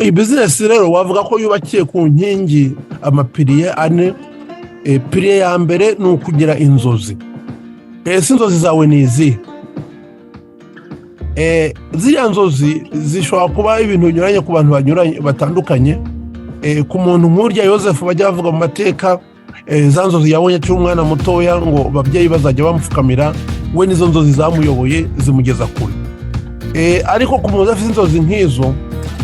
iyi business rero wavuga ko yubakiye ku nkingi amapiriye ane. Piriye ya mbere ni ukugira inzozi. Ese inzozi zawe ni izihe? Ziriya nzozi zishobora kuba ibintu binyuranye ku bantu banyuranye batandukanye. Ku muntu nk'urya Yosefu bajya bavuga mu mateka, za nzozi yabonye akiri umwana mutoya ngo babyeyi bazajya bamupfukamira, we nizo nzozi zamuyoboye zimugeza kure. Ariko ku muntu afite inzozi nk'izo,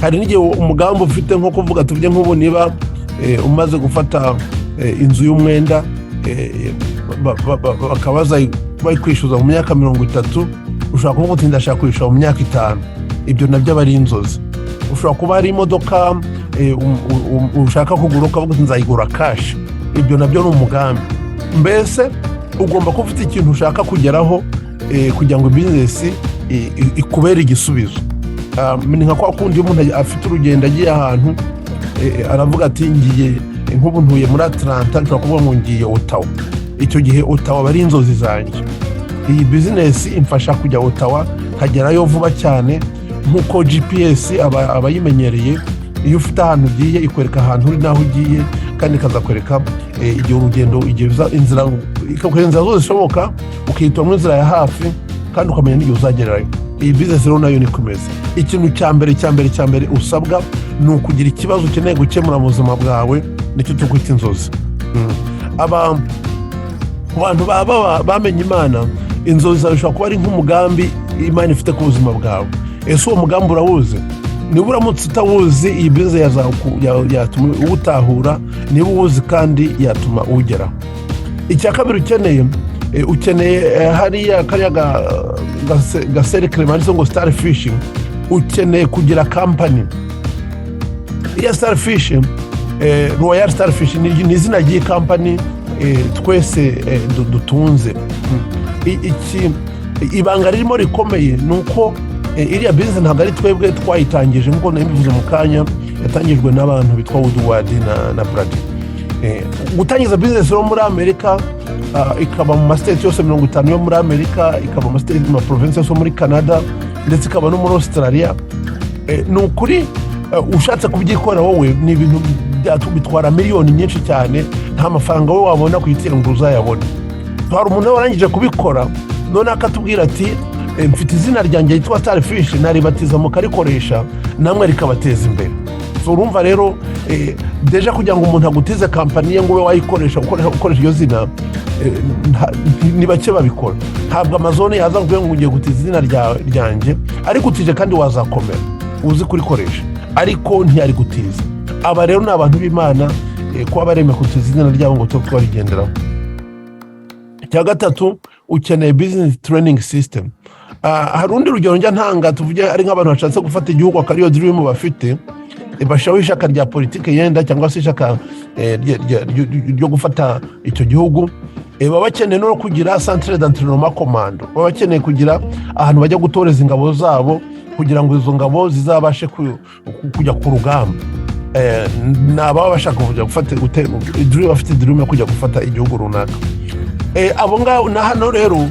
hari n'igihe umugambi ufite nko kuvuga tuvuge nk'ubu niba umaze gufata inzu y'umwenda, bakabaza bayikwishyuza mu myaka 30, ushobora kuvuga uti ndashaka kwishyura mu myaka 5. Ibyo nabyo aba ari inzozi. Ushobora kuba ari imodoka ushaka kugura ukavuga uti nzayigura cash. Ibyo nabyo ni umugambi. Mbese ugomba kuba ufite ikintu ushaka kugeraho kugira ngo business ikubere igisubizo. Ni nka kwa kundi umuntu afite urugendo agiye ahantu, aravuga ati ngiye nk'ubu ntuye muri Atlanta, nshobora kuvuga ngo ngiye Ottawa. Icyo gihe Ottawa bari inzozi zanjye. Iyi business imfasha kujya Ottawa kagerayo vuba cyane, nk'uko GPS abayimenyereye. Iyo ufite ahantu ugiye ikwereka ahantu uri naho ugiye, kandi ikazakwereka igihe urugendo igihe inzira ikakwereka zose zishoboka, ukihitamo inzira ya hafi kandi ukamenya n'igihe uzagererayo. Iyi business rero nayo ni kumeze. Ikintu cya mbere usabwa ni ukugira ikibazo ukeneye gukemura mu buzima bwawe, nicyo tukwita inzozi. Abantu bamenye Imana, inzozi zawe zishobora kuba ari nk'umugambi Imana ifite ku buzima bwawe. Ese uwo mugambi urawuzi? Niba uramutse utawuzi, iyi business yatuma uwutahura. Niba uwuzi kandi yatuma uwugeraho. Icya kabiri ukeneye hariya kariya gaserikare banditse ngo starfishing. Ukeneye kugira company. Iya starfishing, Royal Starfish ni izina ry'iyi company twese dutunze. Ibanga ririmo rikomeye nuko iriya business ntabwo ari twebwe twayitangije, nk'uko nabivuze mu kanya, yatangijwe n'abantu bitwa Woodward na Brady. Gutangiza business yo muri Amerika, ikaba mu state yose 50 yo muri Amerika, ikaba mu state mu province yose muri Canada, ndetse ikaba no muri Australia. Ni ukuri ushatse kubyikora wowe ni ibintu bitwara miliyoni nyinshi cyane, nta mafaranga wowe wabona kuyitira ngo uzayabone. Hari umuntu warangije kubikora none akatubwira ati mfite izina ryanjye yitwa Starfish, naribatiza mu karikoresha namwe rikabateza imbere. Urumva rero deja kugira ngo umuntu agutize kampani ye ngo we wayikoresha ukoresha iyo zina, ni bake babikora. Ntabwo Amazon yaza ngo ugiye gutiza izina ryanjye, ariko utije kandi wazakomera uzi kurikoresha, ariko ntiyari gutiza. Aba rero ni abantu b'Imana, kuba bareme kutiza izina ryabo ngo twarigenderaho. Cya gatatu, ukeneye business training system. Hari undi rugero njya ntanga, tuvuge ari nk'abantu bashatse gufata igihugu akariyo dream bafite, bashaho ishaka rya politike yenda cyangwa se ishaka ryo gufata icyo gihugu. Baba bakeneye no kugira centre d'entraînement commando. Baba bakeneye kugira ahantu bajya gutoreza ingabo zabo kugira ngo izo ngabo zizabashe kujya ku rugamba. Naba bashaka kujya gufata dream, bafite dream yo kujya gufata igihugu runaka. Abo ngabo na hano rero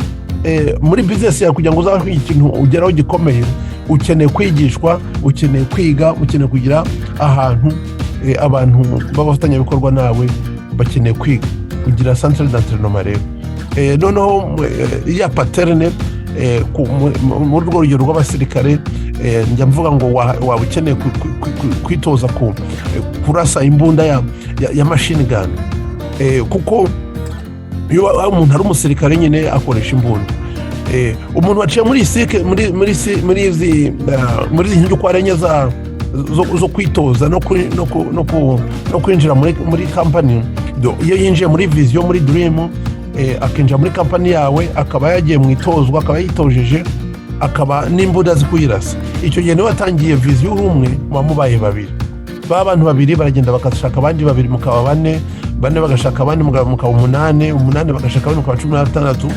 muri business ya kugira ngo uzabe ikintu ugeraho gikomeye, ukeneye kwigishwa, ukeneye kwiga, ukeneye kugira ahantu abantu babafatanya bikorwa nawe bakeneye kwiga, kugira centre d'entraînement rero. Noneho ya paterne muri rwo rugero rw'abasirikare, njya mvuga ngo waba ukeneye kwitoza kurasa imbunda ya machine gun, kuko iyo umuntu ari umusirikare nyine akoresha imbunda. Umuntu waciye muri sike muri izi nkingi kwa renye zo kwitoza no kwinjira muri company. Iyo yinjiye muri vision, muri dream, akinjira muri company yawe, akaba yagiye mu itozwa, akaba yitojeje, akaba n'imbunda zikuyirasa. Icyo gihe niwe watangiye vision umwe, mubaye babiri. Abantu babiri baragenda bakashaka abandi babiri, mukaba bane bagashaka abandi mukaba 8 bagashaka abandi mukaba 16.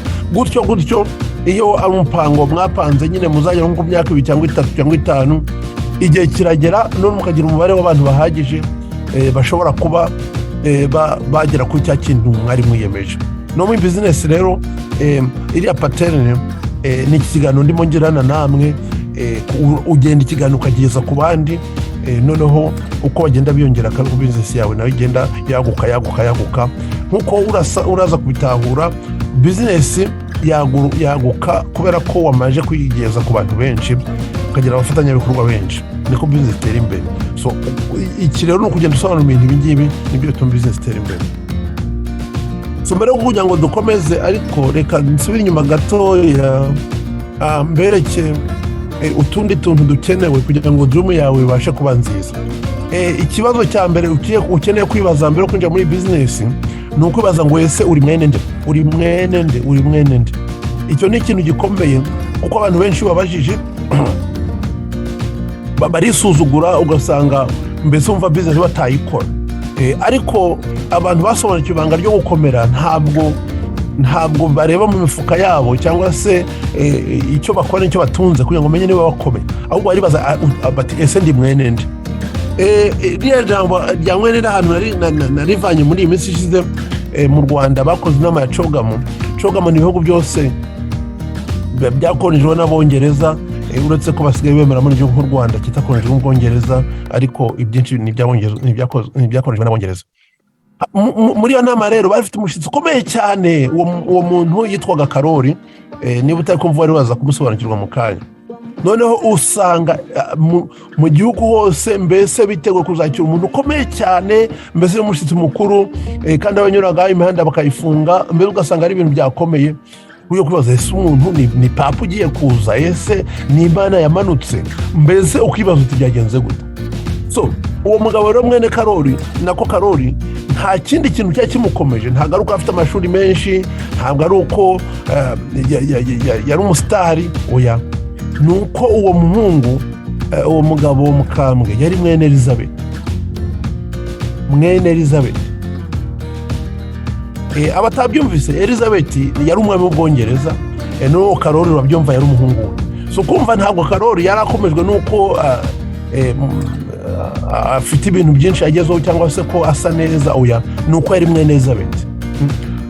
Gutyo iyo ari umupango mwapanze nyine muzajya nko myaka 2 cyangwa 3 cyangwa 5, igihe kiragera none mukagira umubare w'abantu bahagije bashobora kuba bagera ku cya kintu mwari mwiyemeje. No mu business rero iriya pattern ni ikiganiro ndimo ngirana namwe, ugenda ikiganiro ukageza ku bandi, noneho uko bagenda biyongera kandi business yawe nawe igenda yaguka nkuko uraza kubitahura business yaguka kubera ko wamaje kwigeza ku bantu benshi ukagira abafatanyabikorwa benshi niko business itera imbere. So iki rero no kugenda usobanura ibintu ibingibi nibyo bituma business itera imbere. So mbere yo kugira ngo dukomeze ariko reka nsubire inyuma gatoya mbereke utundi tuntu dukenewe kugira ngo dream yawe ibashe kuba nziza. Ikibazo cya mbere ukeneye kwibaza mbere yo kwinjira muri business ni ukwibaza ngo ese uri mwene nde. Icyo ni ikintu gikomeye kuko abantu benshi babajije barisuzugura ugasanga mbese umva business batayikora. Ariko abantu basobanukiwe ibanga ryo gukomera ntabwo bareba mu mifuka yabo cyangwa se icyo bakora nicyo batunze kugira ngo menye niba bakomeye, ahubwo baribaza bati ese ndi mwene nde. Riya jambo rya mwene nde ahantu narivanye muri iyi minsi ishize mu Rwanda bakoze inama ya Cogamu ni ibihugu byose byakonejwe n'Abongereza, uretse ko basigaye bemera muri igihugu nk'u Rwanda kitakonejwe n'Ubwongereza, ariko ibyinshi ntibyakonejwe n'Abongereza. Muri iyo nama rero bafite umushyitsi ukomeye cyane, uwo muntu yitwaga Karori, niba utari kumva wari waza kumusobanukirwa mu kanya. Noneho usanga mu gihugu hose mbese biteguye kuzakira umuntu ukomeye cyane, mbese umushyitsi mukuru, kandi abanyuraga imihanda bakayifunga, mbese ugasanga ari ibintu byakomeye. Uyo kubaza ese umuntu ni papa ugiye kuza, ese ni Imana yamanutse, mbese ukibaza uti byagenze gute. So uwo mugabo rero mwene Karori nta kindi kintu cyari kimukomeje, ntabwo ari uko afite amashuri menshi, ntabwo ari uko yari umusitari, oya, ni uko uwo muhungu, uwo mugabo w'umukambwe yari mwene Elizabeth. Abatabyumvise, Elizabeth yari umwami w'Ubwongereza, n'uwo Karori urabyumva yari umuhungu we. So kumva ntabwo Karori yari akomejwe n'uko afite ibintu byinshi yagezeho cyangwa se ko asa neza, oya, ni uko yari mwene Elizabeth.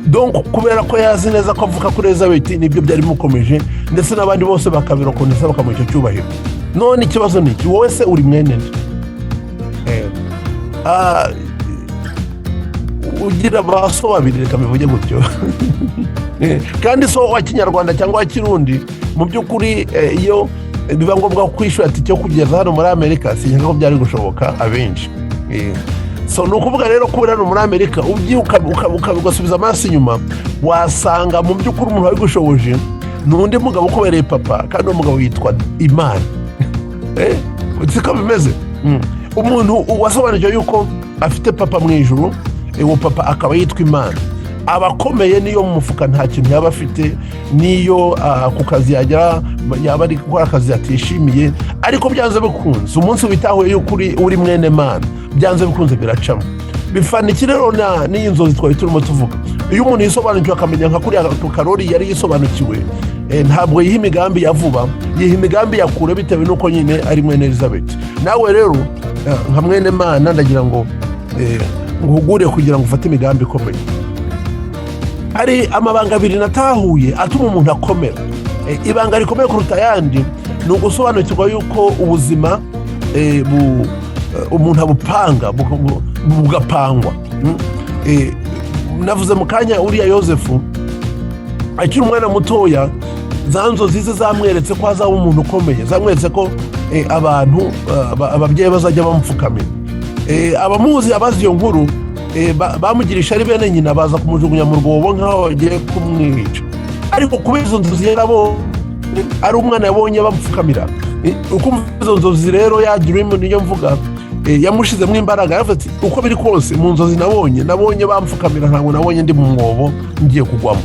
Donc kubera ko yazi neza ko avuka kuri Elizabeth nibyo byari bimukomeje, ndetse n'abandi bose bakabirokoneza bakamuha icyo cyubahiro. None ikibazo ni iki, wowe se uri mwene nde? Ugira baso babiri, reka bivuge gutyo. Kandi so wa Kinyarwanda cyangwa wa Kirundi mu by'ukuri iyo biba ngombwa kwishura ati cyo kugeza hano muri Amerika sinzi ko byari gushoboka abenshi. So nukuvuga rero ko hano muri Amerika ubyuka ukabigusubiza amaso inyuma, wasanga mu by'ukuri umuntu wabigushoboje n'undi mugabo ukobereye papa, kandi uwo mugabo yitwa Imana. Utsiko bimeze. Umuntu wasobanuriye yuko afite papa mu ijuru, uwo papa akaba yitwa Imana. Abakomeye niyo mu mufuka nta kintu yaba afite, niyo ku kazi yaba ari gukora akazi atishimiye, ariko byanze bikunze umunsi witahuye yuko uri mwene Mana, byanze bikunze biracamo. Bifana iki rero n'iyi nzozi twari turimo tuvuga. Iyo umuntu yisobanukiwe akamenya nka kuriya Karori yari yisobanukiwe, ntabwo yiha imigambi ya vuba, yiha imigambi ya kure bitewe n'uko nyine ari mwene Elizabeth. Nawe rero nka mwene Mana ndagira ngo nguhugure kugira ngo ufate imigambi ikomeye. Hari amabanga abiri natahuye atuma umuntu akomera. Ibanga rikomeye kuruta ayandi ni ugusobanukirwa yuko ubuzima umuntu abupanga bugapangwa. Navuze mu kanya uriya Yosefu akiri umwana mutoya, za nzozi ze zamweretse ko azaba umuntu ukomeye, zamweretse ko abantu ababyeyi bazajya bamupfukamira. Abamuzi abazi iyo nkuru bamugirisha ari bene nyina, baza kumujugunya mu rwobo nk'aho bagiye kumwica, ariko kubera izo nzozi yarabo ari umwana yabonye bamupfukamira. Ukumva izo nzozi rero ya dream niyo mvuga, yamushizemo imbaraga, yavuze uko biri kose mu nzozi nabonye bamupfukamira, ntabwo nabonye ndi mu mwobo ngiye kugwamo.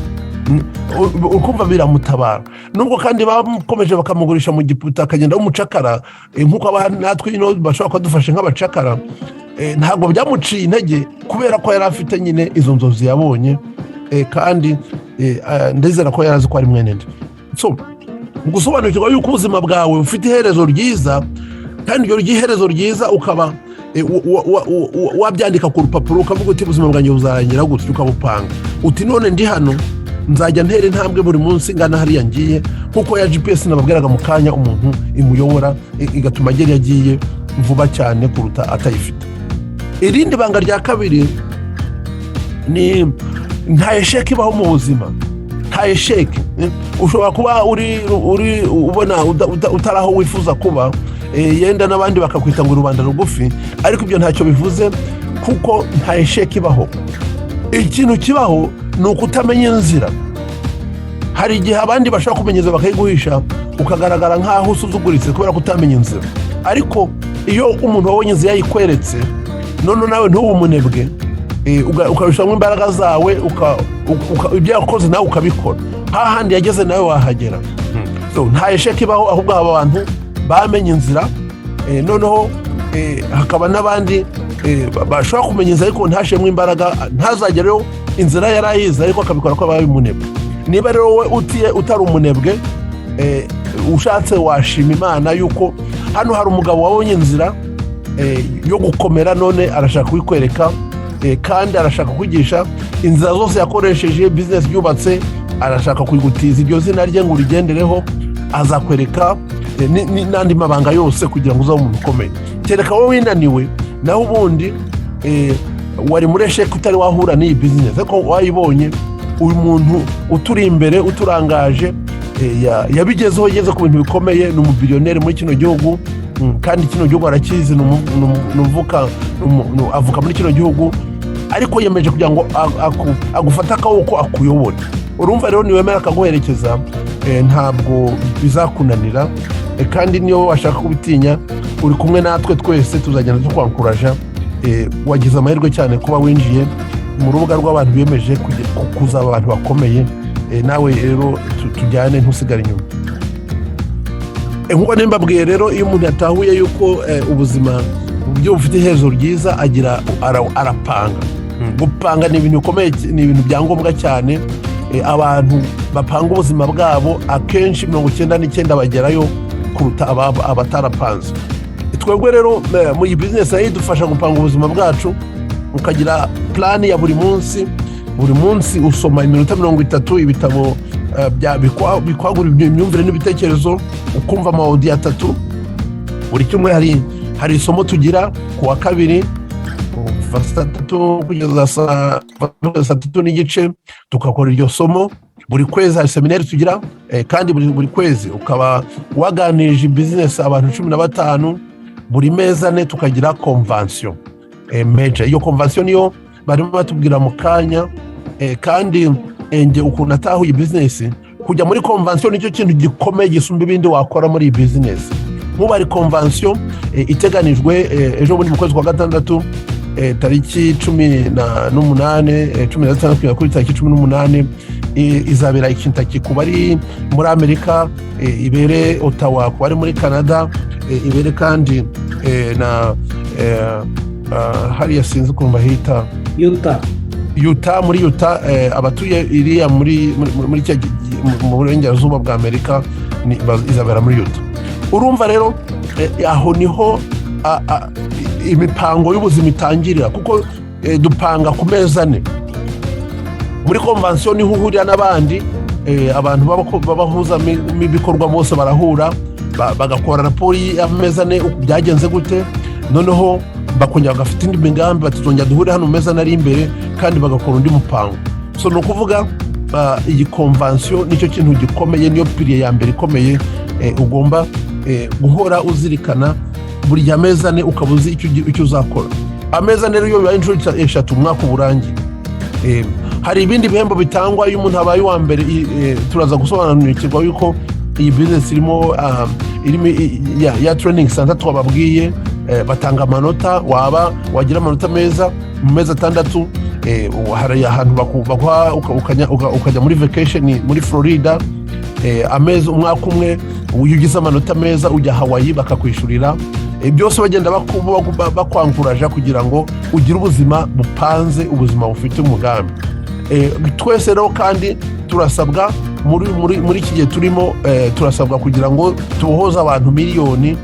Ukumva biramutabara. Nubwo kandi bamukomeje bakamugurisha mu giputa akagenda umucakara, nkuko natwe ino bashobora kudufasha nk'abacakara, ntabwo byamuciye intege kubera ko yari afite nyine izo nzozi yabonye, kandi ndizera ko yarazi ko ari mwene nde. So gusobanukirwa yuko ubuzima bwawe ufite iherezo ryiza, kandi iryo iherezo ryiza ukaba wabyandika ku rupapuro, ukavuga uti ubuzima bwanjye buzarangira gutyo, ukabupanga uti none ndi hano nzajya ntera intambwe buri munsi ngana hariya ngiye, kuko ya GPS nababwiraga mu kanya umuntu imuyobora igatuma agera yagiye, vuba cyane kuruta atayifite. Irindi banga rya kabiri ni nta esheki ibaho mu buzima, nta esheki. Ushobora kuba uri ubona utaraho wifuza kuba, yenda n'abandi bakakwita ngo rubanda rugufi, ariko ibyo ntacyo bivuze kuko nta esheki ibaho. Ikintu kibaho ni ukutamenya inzira. Hari igihe abandi bashaka kumenyeza bakayiguhisha, ukagaragara nk'aho usuzuguritse kubera kutamenya inzira, ariko iyo umuntu wabonye inzira yayikweretse, none nawe ntuba umunebwe, ukabishamo imbaraga zawe, ibyo yakoze nawe ukabikora, hahandi yageze nawe wahagera. Nta esheki ibaho, ahubwo aba bantu bamenye inzira. Noneho hakaba n'abandi bashobora kumenya inzira ariko ntashemwe imbaraga, ntazagereho inzira yarayize ariko akabikora ko abaye umunebwe. Niba rero wowe utari umunebwe, ushatse washima Imana yuko hano hari umugabo wabonye inzira yo gukomera, none arashaka kuyikwereka, kandi arashaka kwigisha inzira zose yakoresheje, business yubatse, arashaka kuyigutiza iryo zina rye ngo urigendereho, azakwereka n'andi mabanga yose kugira ngo uzabe umuntu ukomeye. Kereka wowe winaniwe, naho ubundi wari muri esheki utari wahura n'iyi business, ariko wayibonye uyu muntu uturi imbere uturangaje, yabigezeho, yageze ku bintu bikomeye, ni umubillionaire muri kino gihugu, kandi kino gihugu arakizi, avuka muri kino gihugu, ariko yemeje kugira ngo agufata akaboko akuyobore. Urumva rero niwemera akaguherekeza, ntabwo bizakunanira, kandi niyo washaka kubitinya, uri kumwe natwe twese tuzagenda tukwankuraja. Wagize amahirwe cyane kuba winjiye mu rubuga rw'abantu biyemeje kuzaba abantu bakomeye. Nawe rero tujyane, ntusigare inyuma. Nkuko nimbabwiye rero, iyo umuntu yatahuye yuko ubuzima buryo bufite iherezo ryiza, arapanga. Gupanga ni ibintu bikomeye, ni ibintu byangombwa cyane. Abantu bapanga ubuzima bwabo akenshi 99% bagerayo kuruta abatarapanze. Twebwe rero mu iyi business idufasha gupanga ubuzima bwacu, ukagira plan ya buri munsi usoma iminota 30 ibitabo bikwagura imyumvire n'ibitekerezo, ukumva audio 3. Buri kimwe hari isomo tugira ku wa kabiri, saa 3 kugeza saa 3 n'igice tukakora iryo somo. Buri kwezi hari seminari tugira, kandi buri kwezi ukaba waganirije business abantu 15. Buri meza ne tukagira convention major. Iyo convention niyo barimo batubwira mu kanya, kandi nge ukuntu atahuye business, kujya muri convention nicyo kintu gikomeye gisumba ibindi wakora muri business. Nk'ubari convention iteganijwe ejo muri mu kwezi kwa gatandatu, tariki 18 kuri tariki 18, izabera i Kentucky ku bari muri Amerika, ibere Ottawa ku bari muri Canada, ibere kandi na hariya sinzi ukuntu bahita Utah, muri Utah, abatuye iriya muri mu burengerazuba bwa Amerika, izabera muri Utah. Urumva rero aho niho imipango y'ubuzima itangirira, kuko dupanga ku meza ane. Muri convention niho uhurira n'abandi, abantu babahuza ibikorwa bose barahura, bagakora raporo y'ameza ane byagenze gute, noneho bakongera bagafite indi migambi, batuzongera duhure hano meza nari imbere, kandi bagakora undi mupango. So no kuvuga iyi convention nicyo kintu gikomeye, niyo pilier ya mbere ikomeye. Ugomba guhora uzirikana buri ameza ane, ukabuzi icyo uzakora. Ameza rero iyo bibaye inshuro 3 umwaka uburangiye. Hari ibindi bihembo bitangwa iyo umuntu abaye wa mbere. Turaza gusobanukirwa yuko iyi business irimo ya training center twababwiye, batanga amanota, wagira amanota meza mu mezi 6, hari ahantu baguha ukajya muri vacation muri Florida, amezi umwaka umwe. Ugize amanota meza ujya Hawaii bakakwishurira. Byose bagenda bakwankuraja kugira ngo ugire ubuzima bupanze, ubuzima bufite umugambi. Twese rero kandi turasabwa muri iki gihe turimo, turasabwa kugira ngo tubohoze abantu miliyoni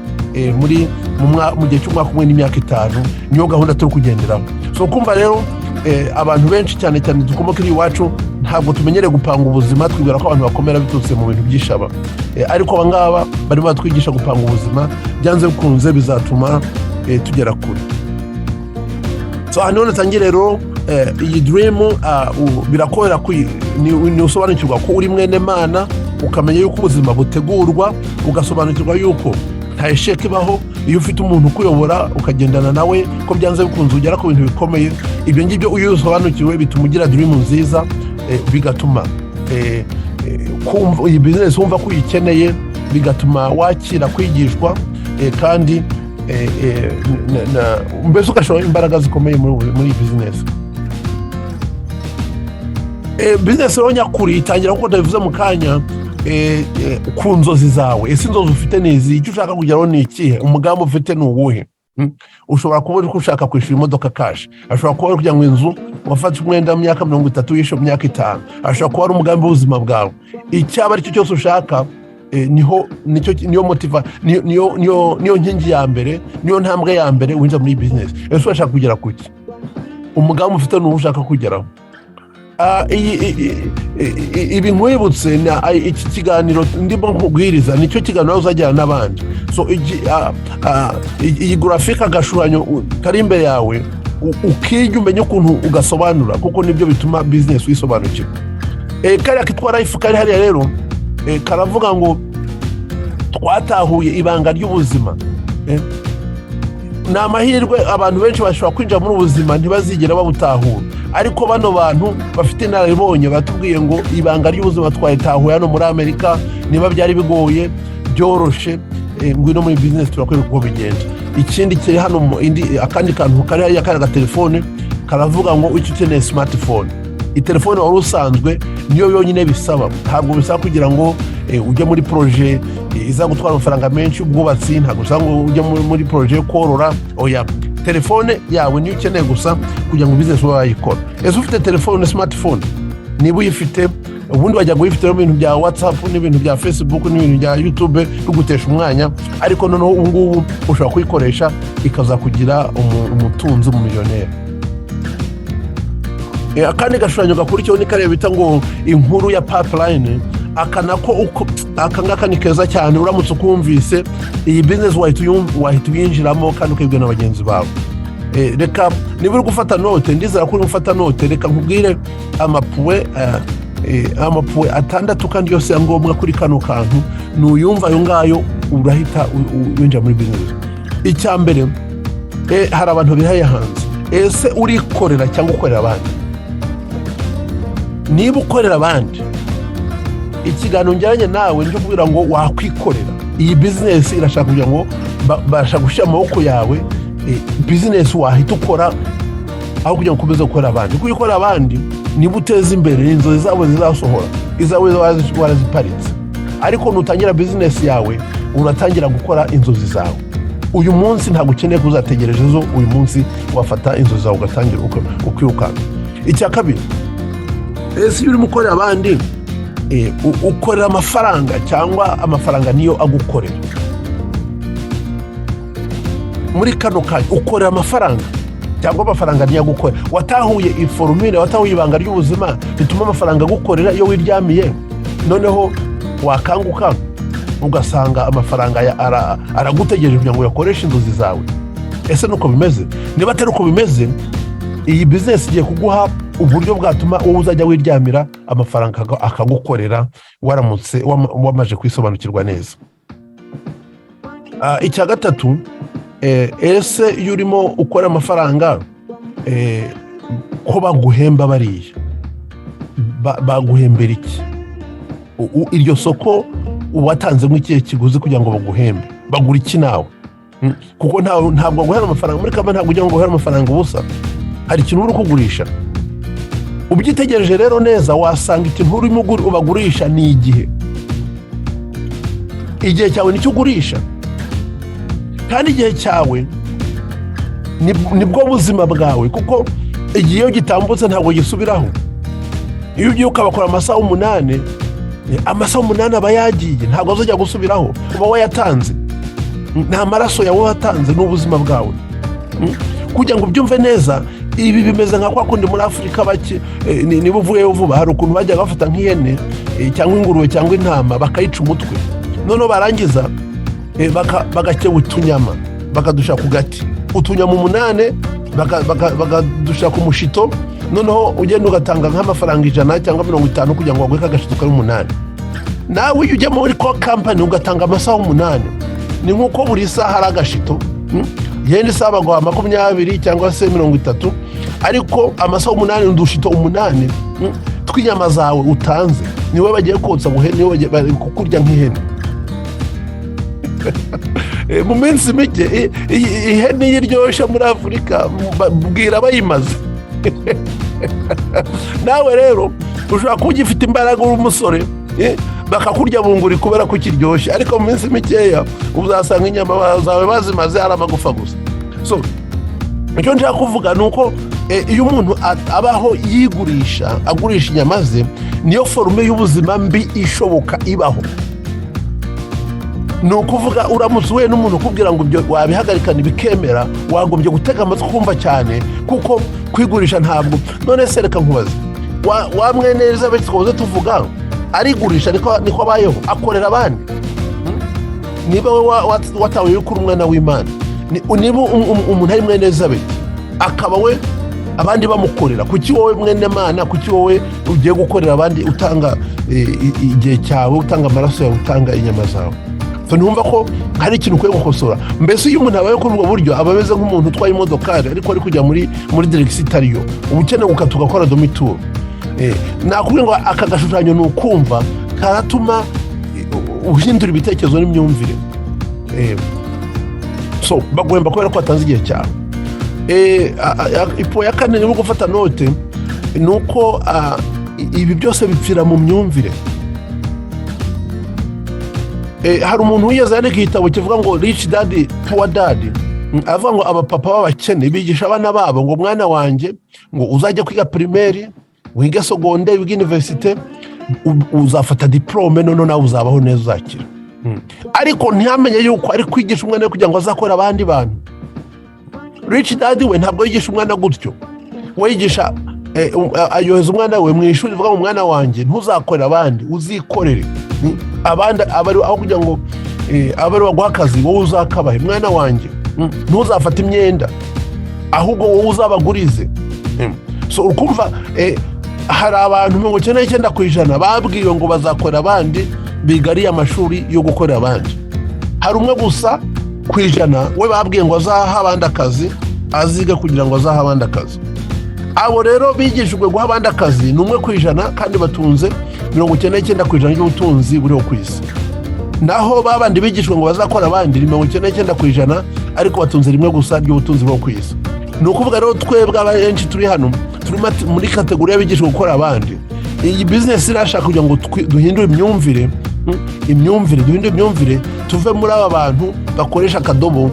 mu gihe cy'umwaka umwe n'imyaka 5. Niyo gahunda turi kugenderaho. So kumva rero abantu benshi cyane dukomoka iwacu ntabwo tumenyereye gupanga ubuzima, twibwira ko abantu bakomera biturutse mu bintu by'ishaba, ariko aba ngaba barimo batwigisha gupanga ubuzima, byanze bikunze bizatuma tugera kure. So hano natangiye rero iyi dream birakorera ni usobanukirwa ko uri mwene Mana, ukamenya yuko ubuzima butegurwa, ugasobanukirwa yuko nta esheke ibaho iyo ufite umuntu ukuyobora ukagendana nawe, ko byanze bikunze ugera ku bintu bikomeye. Ibyo ngibyo iyo usobanukiwe bituma ugira dream nziza, bigatuma iyi business wumva ko uyikeneye, bigatuma wakira kwigishwa, kandi mbese ugashora imbaraga zikomeye muri iyi business. Business rero nyakuri itangira kuko ndabivuze mu kanya, ku nzozi zawe. Ese inzozi ufite n'izi, icyo ushaka kugeraho ni ikihe, umugambi ufite ni uwuhe? Ushobora kuba uri ushaka kwishyura imodoka cash, ashobora kuba uri kugira ngo inzu wafata umwenda mu myaka 30 yishe mu myaka 5, ashobora kuba ari umugambi w'ubuzima bwawe. Icyaba ari cyo cyose ushaka, niyo motiva, niyo nkingi ya mbere, niyo ntambwe ya mbere winjira muri business. Ese urashaka kugera kuki? Umugambi ufite n'uwo ushaka kugeraho. Ibi nkwibutse iki kiganiro ndimo nkubwiriza nicyo kiganiro uzajyana n'abandi. So iyi graphic agashushanyo kari imbere yawe, ukijya umenya ukuntu ugasobanura, kuko nibyo bituma business wisobanukirwa. Kariya kitwa life kari hariya rero, karavuga ngo twatahuye ibanga ry'ubuzima. Ni amahirwe abantu benshi bashobora kwinjira muri ubuzima ntibazigera babutahura, ariko bano bantu bafite inararibonye batubwiye ngo ibanga ry'ubuzima twayitahuye hano muri Amerika. Niba byari bigoye byoroshe, ngwino muri business turakwiye uko bigenda. Ikindi kiri hano akandi kantu kari hariya kari agatelefone, karavuga ngo icyo ukeneye smartphone. Itelefone wari usanzwe niyo yonyine bisaba, ntabwo bisaba kugira ngo ujye muri projet iza gutwara amafaranga menshi ubwubatsi, ntabwo bisaba ngo ujye muri projet yo korora. Oya, telefone yawe niyo ukeneye gusa kugira ngo business wawe yikora. Ese ufite telefone smartphone? Niba uyifite, ubundi bajya guhifitira ibintu bya WhatsApp n'ibintu bya Facebook n'ibintu bya YouTube bigutesha umwanya, ariko noneho ubu ngubu ushobora kuyikoresha ikaza kugira umutunzi umumiliyoneri. Akandi gashushanyo gakurikiyeho ni kariya bita ngo inkuru ya pipeline. Akangaka ni keza cyane, uramutse ukumvise iyi business wahita uyinjiramo kandi ukibwira n'abagenzi bawe. Reka niba uri gufata note, ndizera ko uri gufata note, reka nkubwire amapuwe 6 kandi yose ya ngombwa kuri kano kantu. Nuyumva ayo ngayo urahita winjira muri business. Icya mbere, hari abantu bihaye hanze. Ese urikorera cyangwa ukorera abandi? Niba ukorera abandi, ikiganiro njyanye nawe nje kubwira ngo wakwikorera. Iyi business irashaka kugira ngo barashaka gushyira amaboko yawe, business wahita ukora aho kugira ngo ukomeze gukora abandi. Kuko ukora abandi niba uteza imbere inzozi zabo zizasohora, izawe waraziparitse. Ariko nutangira business yawe uratangira gukora inzozi zawe. Uyu munsi ntabwo ukeneye kuzategereje zo, uyu munsi wafata inzozi zawe ugatangira ukwirukanka. Icya kabiri, ese uri mukorera abandi, ukorera amafaranga cyangwa amafaranga niyo agukorera? Muri kano kanya ukorera amafaranga cyangwa amafaranga niyo agukorera? Watahuye iforumire, watahuye ibanga ry'ubuzima bituma amafaranga agukorera iyo wiryamiye, noneho wakanguka ugasanga amafaranga aragutegereje kugira ngo uyakoreshe inzozi zawe. Ese nuko bimeze? Niba atari uko bimeze, iyi business igiye kuguha uburyo bwatuma wowe uzajya wiryamira amafaranga akagukorera waramutse wamaje kwisobanukirwa neza. Icya gatatu, ese iyo urimo ukora amafaranga, ko baguhemba bariya baguhembera iki? Iryo soko watanzemo ikihe kiguzi kugira ngo baguhembe? Bagura iki nawe? Kuko ntabwo guhera amafaranga muri kama, ntabwo ujya ngo guhera amafaranga ubusa, hari ikintu uri kugurisha. Ubyitegereje rero neza wasanga ikintu urimo ubagurisha ni igihe cyawe nicyo ugurisha, kandi igihe cyawe nibwo buzima bwawe, kuko igihe iyo gitambutse ntabwo gisubiraho. Iyo ugiye ukabakora amasaha 8, amasaha 8 aba yagiye, ntabwo azajya gusubiraho, uba wayatanze. Nta maraso yawe watanze, n'ubuzima bwawe. Kugira ngo ubyumve neza, ibi bimeze nka kwa kundi muri Afurika bake niba uvuyeyo vuba hari ukuntu bajya bafata nk'ihene cyangwa ingurube cyangwa intama bakayica umutwe noneho barangiza bagakeba utunyama bakadusha ku gati utunyama 8 bakadusha ku mushito noneho ugenda ugatanga nk'amafaranga 100 cyangwa 50 kugira ngo bagwe kagashito kari 8 nawe iyo ujya muri ko company ugatanga amasaha 8 ni nkuko buri saha ari agashito yenda isaba ngo 20 cyangwa se 30 ariko amasaha 8 n'udushito 8 twinyama zawe utanze niwe bagiye kotsa buhene niwe bagiye kukurya nk'ihene mu minsi mike ihene yiryoshye muri Afurika bwira bayimaze nawe rero ushobora kuba ugifite imbaraga uri umusore bakakurya bunguri kubera ko kiryoshye ariko mu minsi mikeya uzasanga inyama zawe bazimaze ari amagufa gusa. So icyo nshaka kuvuga ni uko iyo umuntu abaho yigurisha agurisha inyama ze niyo forume y'ubuzima mbi ishoboka ibaho. ni ukuvuga uramutse uhuye n'umuntu ukubwira ngo ibyo wabihagarikana bikemera wagombye gutega amatwi kumva cyane kuko kwigurisha ntabwo. none se reka nkubaze wa mwene Elizabeth twahoze tuvuga arigurisha niko abayeho akorera abandi. niba we watawe yuko uri umwana w'Imana niba umuntu ari mwene Elizabeth akaba we abandi bamukorera kuki wowe mwene Mana kuki wowe ugiye gukorera abandi utanga igihe cyawe utanga amaraso yawe utanga inyama zawe. numva ko hari ikintu ukwiye gukosora. mbese iyo umuntu abaye kuri ubwo buryo aba ameze nk'umuntu utwaye imodokari ariko ari kujya muri direkisi itariyo uba ukeneye gukata ugakora domituro. nakubwira ngo aka gashushanyo ni ukumva karatuma uhindura ibitekerezo n'imyumvire. so bagomba kubera ko watanze igihe cyawe. ipo ya kane niba gufata note ni uko ibi byose bipfira mu myumvire. hari umuntu wigeze yandika igitabo kivuga ngo rich daddy poor daddy, avuga ngo abapapa b'abakene bigisha abana babo ngo mwana wanjye ngo uzajya kwiga primaire wige secondaire wige university uzafata diplome none nawe uzabaho neza uzakira. ariko ntiyamenye yuko ari kwigisha umwana kugira ngo azakora abandi bantu. rich daddy we ntabwo yigisha umwana gutyo, we yigisha ayoheza umwana we mu ishuri vuga ngo mwana wanjye ntuzakorera abandi uzikorere abandi abari aho kugira ngo abari baguha akazi wowe uzakabahe. mwana wanjye ntuzafata imyenda ahubwo wowe uzabagurize. so ukumva hari abantu 99% babwiwe ngo bazakorera abandi bigariye amashuri yo gukorera abandi. hari umwe gusa ku ijana we babwiye ngo azaha abandi akazi aziga kugira ngo azaha abandi akazi. abo rero bigishijwe guha abandi akazi ni 1% kandi batunze 99% y'ubutunzi buriho ku isi. naho babandi bigishwe ngo bazakora abandi 99% ariko batunze 1 gusa ry'ubutunzi buriho ku isi. ni ukuvuga rero twebwe abenshi turi hano turi muri kategori y'abigishwe gukora abandi. iyi business irashaka kugira ngo duhindure imyumvire duhindure imyumvire tuve muri aba bantu bakoresha akadobo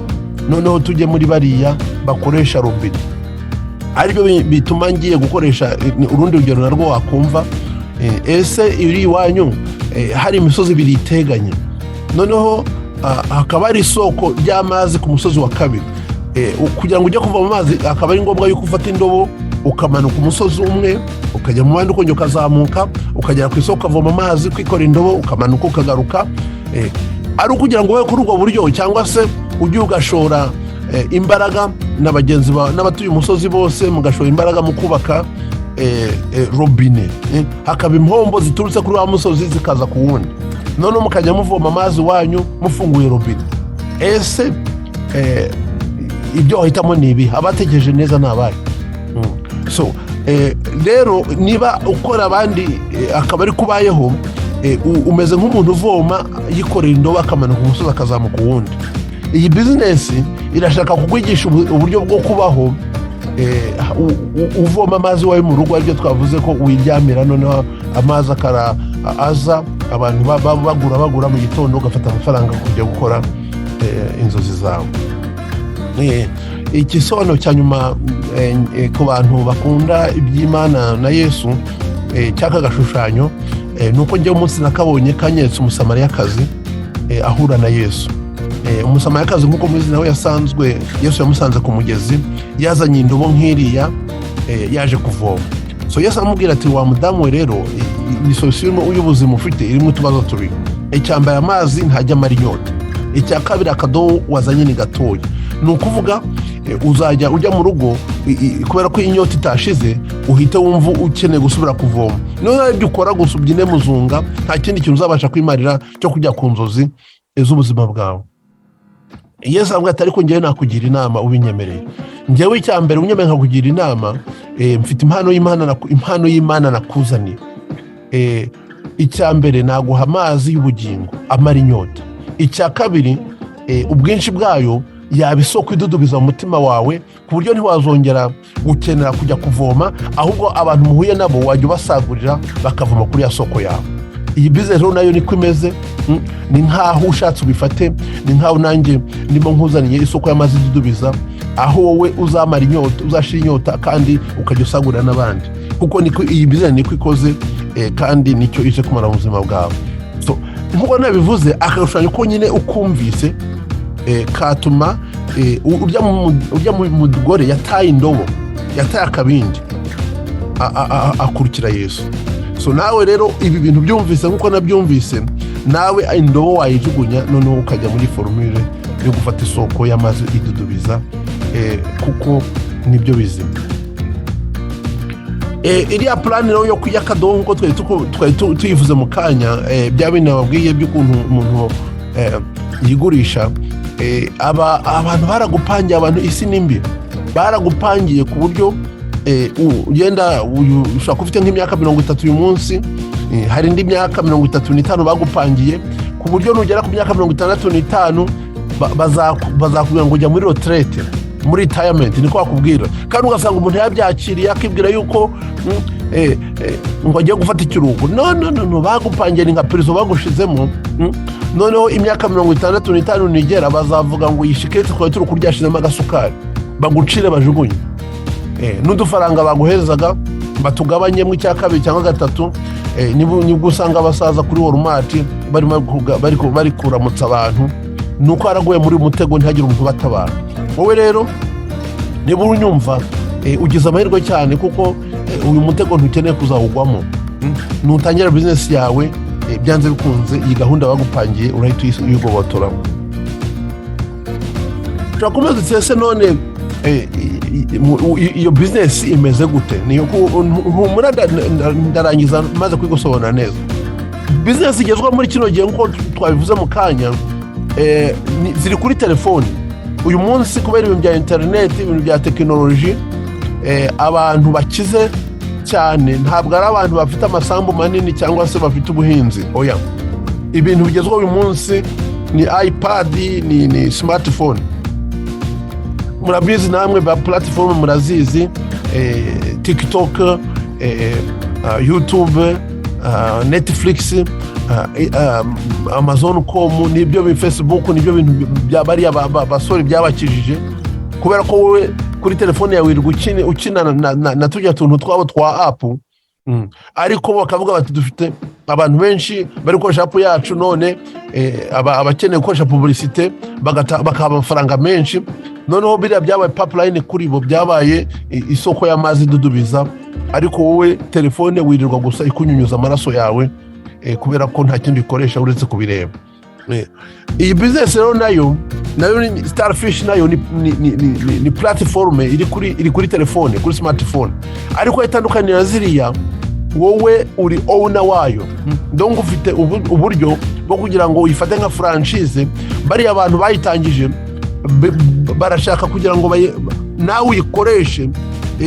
noneho tujye muri bariya bakoresha robine. aribyo bituma ngiye gukoresha urundi rugero narwo wakumva. ese iri iwanyu hari imisozi ibiri iteganye noneho hakaba ari isoko ry'amazi ku musozi wa kabiri. kugira ngo ujye kuva mu mazi akaba ari ngombwa yuko ufata indobo ukamanuka umusozi umwe ukajya mu bandi ukongera ukazamuka ukagera ku isoko ukavoma amazi kwikora indobo ukamanuka ukagaruka. ari ukugira ngo ube kuri ubwo buryo cyangwa se ujye ugashora imbaraga na bagenzi bawe n'abatuye umusozi bose mugashora imbaraga mu kubaka robine. hakaba impombo ziturutse kuri wa musozi zikaza ku wundi none mukajya muvoma amazi wanyu mufunguye robine. ese ibyo wahitamo ni ibi abategereje neza nabaye. so rero niba ukora abandi akaba ari kubayeho umeze nk'umuntu uvoma yikorera indobo akamanuka umusozi akazamuka uwundi. iyi business irashaka kukwigisha uburyo bwo kubaho uvoma amazi wawe mu rugo aribyo twavuze ko wiryamira noneho amazi aza abantu bagura mu gitondo ugafata amafaranga kujya gukora inzozi zawe. igisobanuro cya nyuma ku bantu bakunda iby'Imana na Yesu cyaka gashushanyo ni uko njye umunsi nakabonye kanyetse umusamariyakazi ahura na Yesu. umusamariyakazi nk'uko muzi nawe Yesu yamusanze ku mugezi yazanye indobo nk'iriya yaje kuvoma. So Yesu amubwira ati wa mudamu we rero ni solution y'ubuzima ufite irimo utubazo tubiri. Icyambere amazi ntajya amara inyota, icya kabiri akadobo wazanye ni gatoya. Ni ukuvuga uzajya ujya mu rugo kubera ko inyota itashize uhite wumva ukeneye gusubira kuvoma. Niyo ibyo ukora gusa ubyine muzunga, nta kindi kintu uzabasha kwimarira cyo kujya ku nzozi z'ubuzima bwawe. Yesu avuga ati ariko njyewe nakugira inama ubinyemereye. Njyewe icyambere unyemereye nkakugira inama, mfite impano y'Imana nakuzaniye. Icyambere naguha amazi y'ubugingo amara inyota. Icya kabiri ubwinshi bwayo yaba isoko idudubiza mu mutima wawe ku buryo ntiwazongera gukenera kujya kuvoma, ahubwo abantu muhuye nabo wajya ubasagurira bakavoma kuri ya soko yawe. Iyi business rero nayo niko imeze, ni nkaho ushatse ubifate, ni nkaho nanjye ndimo nkuzaniye isoko y'amazi idudubiza, aho wowe uzamara inyota, uzashira inyota kandi ukajya usagurira n'abandi, kuko niko iyi business niko ikoze, kandi nicyo ije kumara mu buzima bwawe. So nkuko nabivuze, akarushanyo ko nyine ukumvise katuma urya mugore yataye indobo, yataye akabindi, akurikira Yesu. So nawe rero ibi bintu byumvise nkuko nabyumvise, nawe indobo wayijugunya noneho ukajya muri formule yo gufata isoko y'amazi idudubiza, kuko nibyo bizima. Iriya plan rero yo kujya kadobo nkuko twari tuyivuze mu kanya, bya bintu nababwiye by'ukuntu umuntu yigurisha. Abantu baragupangiye, abantu isi nimbi baragupangiye ku buryo ugenda ushaka ufite nk'imyaka 30 uyu munsi, hari indi myaka 35 bagupangiye ku buryo nugera ku myaka 65 bazakubwira ngo ujya muri retraite, muri retirement, niko bakubwira. Kandi ugasanga umuntu yabyakiriye akibwira yuko ngo agiye gufata ikiruhuko. No, bagupangiye ni nka prison bagushizemo. Noneho imyaka 65 nigera bazavuga ngo yishiketse kwa turu kuryashizemo agasukari, bagucire bajugunye. N'udufaranga baguhezaga batugabanyemo icya kabiri cyangwa gatatu. Nibwo usanga abasaza kuri Walmart bari kuramutsa abantu, nuko araguye muri mutego ntihagire umuntu batabara. Wowe rero niba unyumva, ugize amahirwe cyane, kuko uyu mutego ntukeneye kuzawugwamo. Nutangira business yawe, byanze bikunze iyi gahunda bagupangiye urahita uyigobotoramo. Turakomeza tsese none iyo business imeze gute? Niyo humura ndarangiza maze kwigosobona neza. Business igezwa muri kino gihe nko twabivuze mu kanya, ziri kuri telefoni. Uyu munsi kubera ibintu bya internet, ibintu bya technology, abantu bakize cyane ntabwo ari abantu bafite amasambu manini cyangwa se bafite ubuhinzi. Oya, ibintu bigezweho uyu munsi ni iPad, ni smartphone. Murabizi namwe ba platform murazizi, TikTok, YouTube, Netflix, Amazon.com, nibyo Facebook, nibyo bintu byabariya basore byabakijije, kubera ko wowe kuri telefone yawe ukina na tujya tuntu twabo twa app. Ariko bakavuga bati dufite abantu benshi bari gukoresha app yacu, none abakeneye gukoresha publicité bakaba amafaranga menshi. Noneho biriya byabaye pipeline kuri bo, byabaye isoko y'amazi dudubiza. Ariko wowe telefone wirirwa gusa ikunyunyuza amaraso yawe, kubera ko nta kindi ikoresha uretse kubireba. Iyi business rero nayo ni Starfish, nayo ni platform iri kuri telefone, kuri smartphone. Ariko itandukanira ziriya, wowe uri owner wayo. Donc ufite uburyo bwo kugira ngo uyifate nka franchise. Bari abantu bayitangije barashaka kugira ngo nawe uyikoreshe,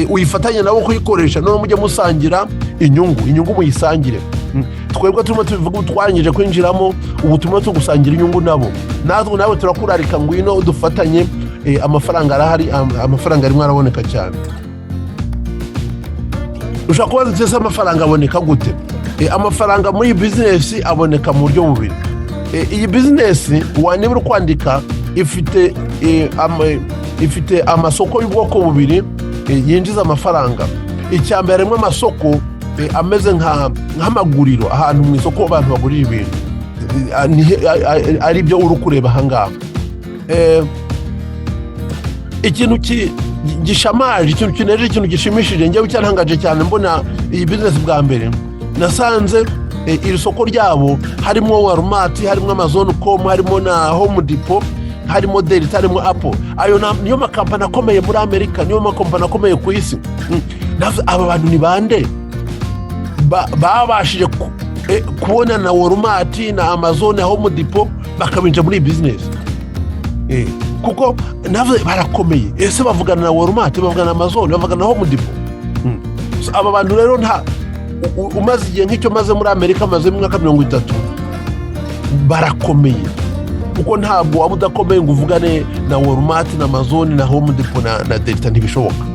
uyifatanye nabo kuyikoresha, no mujye musangira inyungu muyisangire. Twebwe turimo tubivuga twanyije kwinjiramo, ubu turimo tugusangira inyungu nabo. Nawe turakurarika ngo ino udufatanye, amafaranga arahari, amafaranga arimo araboneka cyane. Ushaka kubaza cyese amafaranga aboneka gute? Amafaranga muri business aboneka mu buryo bubiri. Iyi business wanibura kwandika ifite amasoko y'ubwoko bubiri yinjiza amafaranga. Icyambere harimo amasoko ameze nk'amaguriro, ahantu mu isoko abantu bagurira ibintu, ari byo uri kureba aha ngaha. Ikintu gishamaje, ikintu kineje, ikintu gishimishije njyewe cyantangaje cyane mbona iyi business bwa mbere. Nasanze iri soko ryabo harimo Walmart, harimo Amazon.com, harimo na Home Depot, harimo Delta, harimo Apple. Ayo niyo makampani akomeye muri Amerika, niyo makampani akomeye ku isi. Aba bantu ni bande babashije kubona na Walmart na Amazon na Home Depot bakabinja muri business? Kuko navuze barakomeye. Ese bavugana na Walmart, bavugana na Amazon, bavugana na Home Depot? Aba bantu rero nta umaze igihe nk'icyo maze muri Amerika, maze mu mwaka 30, barakomeye. Kuko ntabwo waba udakomeye ngo uvugane na Walmart na Amazon na Home Depot na Delta, ntibishoboka.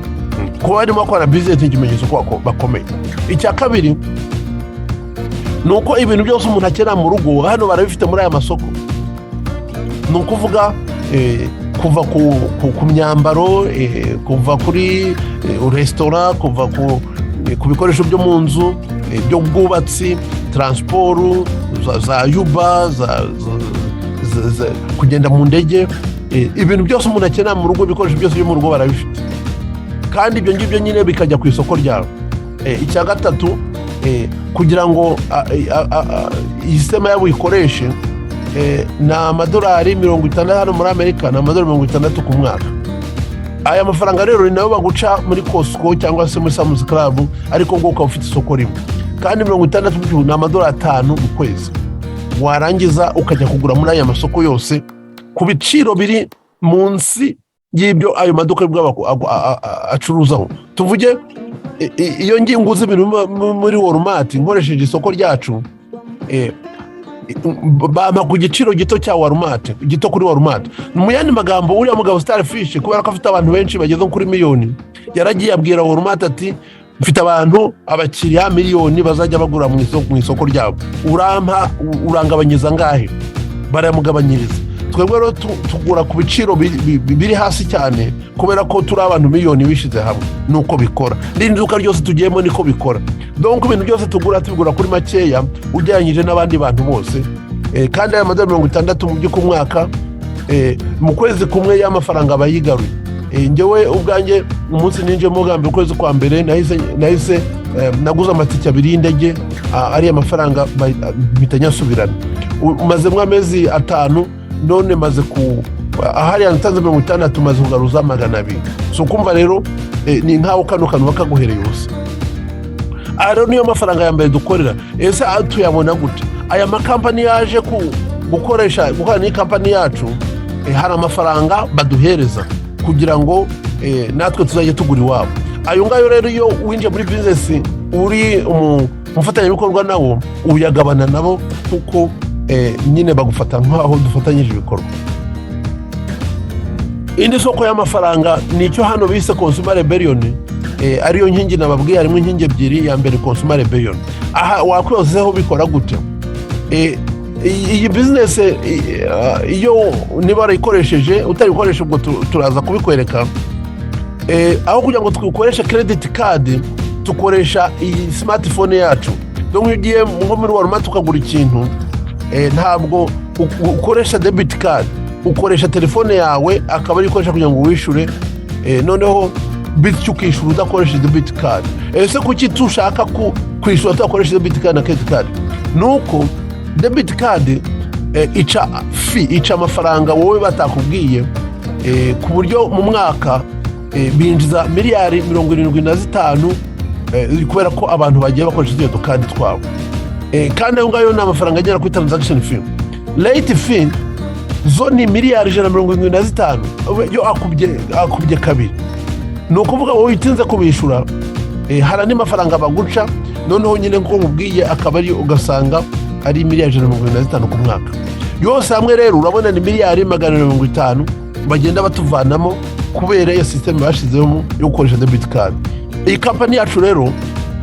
Kuba barimo bakora business n'ikimenyetso ko bakomeye. Icya kabiri nuko ibintu byose umuntu akenera mu rugo hano barabifite muri aya masoko. Nukuvuga kuva ku myambaro, kuva kuri restaurant, kuva ku bikoresho byo mu nzu, byo bwubatsi, transport, za Uber, za kugenda mu ndege, ibintu byose umuntu akenera mu rugo, ibikoresho byose byo mu rugo barabifite. Kandi ibyo ngibyo nyine bikajya ku isoko ryabo. Icya gatatu, kugira ngo iyi sistema yabo ikoreshe, na amadolari 50 hano muri Amerika, na amadolari 60 ku mwaka. Aya mafaranga rero ni nayo baguca muri Costco cyangwa se muri Sam's Club, ariko ngo ukaba ufite isoko rimwe. Kandi 60 ni amadolari 5 mu kwezi. Warangiza ukajya kugura muri aya masoko yose ku biciro biri munsi y'ibyo ayo maduka acuruzaho. Tuvuge iyo ngiye nguze ibintu muri Walmart nkoresheje isoko ryacu, bama ku giciro gito cya Walmart, gito kuri Walmart. Mu yandi magambo, uriya mugabo Starfish kubera ko afite abantu benshi bageze kuri miliyoni, yaragiye abwira Walmart ati mfite abantu abakiriya miliyoni bazajya bagura mu isoko ryabo, urangabanyiza ngahe? Baramugabanyiriza. Twebwe rero tugura ku biciro biri hasi cyane kubera ko turi abantu miliyoni bishize hamwe. Nuko bikora n'induka ryose tugiyemo niko bikora. Donc ibintu byose tugura kuri makeya ujyanyije n'abandi bantu bose. Kandi aya madolari 60 mu by'uko mwaka, mu kwezi kumwe y'amafaranga bayigaruye. Njyewe ubwanjye umunsi ninje mu gambe ukwezi kwa mbere nahise naguze amatike 2 y'indege, ari amafaranga bitanyasubirana. Umaze mu amezi 5 none maze ahari yantanze 60 maze kugaruza 200. So kumva rero ni nkaho kano bakaguhereye yose. Rero niyo mafaranga ya mbere dukorera. Ese tuyabona gute? Aya makampani yaje gukora ni kampani yacu, hari amafaranga baduhereza kugira ngo natwe tuzajye tugura iwabo. Ayo ngayo rero iyo winje muri business uri umufatanyabikorwa nawo uyagabana nabo, kuko nyine bagufata nk'aho dufatanyije ibikorwa. Indi soko y'amafaranga nicyo hano bise consumer rebellion, ariyo nkingi nababwiye, harimo inkingi ebyiri. Ya mbere consumer rebellion. Aha wakwibazaho bikora gute? Iyi business iyo niba warayikoresheje, utarikoresha ubwo turaza kubikwereka. Aho kugira ngo twikoreshe credit card, tukoresha iyi smartphone yacu. Donc iyo ugiye nko muri Walmart ukagura ikintu, ntabwo ukoresha debit card, ukoresha telefone yawe akaba ari ikoresha kugira ngo wishure, noneho bityo ukishyura udakoresha debit card. Ese kuki tushaka kwishyura tudakoresha debit card na credit card? Nuko debit card ica amafaranga wowe batakubwiye, ku buryo mu mwaka binjiza miliyari 75, kubera ko abantu bagiye bakoresha izo card twabo. Kandi ayo ngayo ni amafaranga agera kuri transaction fee. Late fee zo ni miliyari 175, yo akubye kabiri. Ni ukuvuga wowe utinze kubishura, hari andi mafaranga baguca, noneho nyine nko mubwiye akaba ari ugasanga ari miliyari 175 ku mwaka. Yose hamwe rero urabona ni miliyari 150 bagenda batuvanamo kubera iyo system bashizeho yo gukoresha debit card. Iyi kampani yacu rero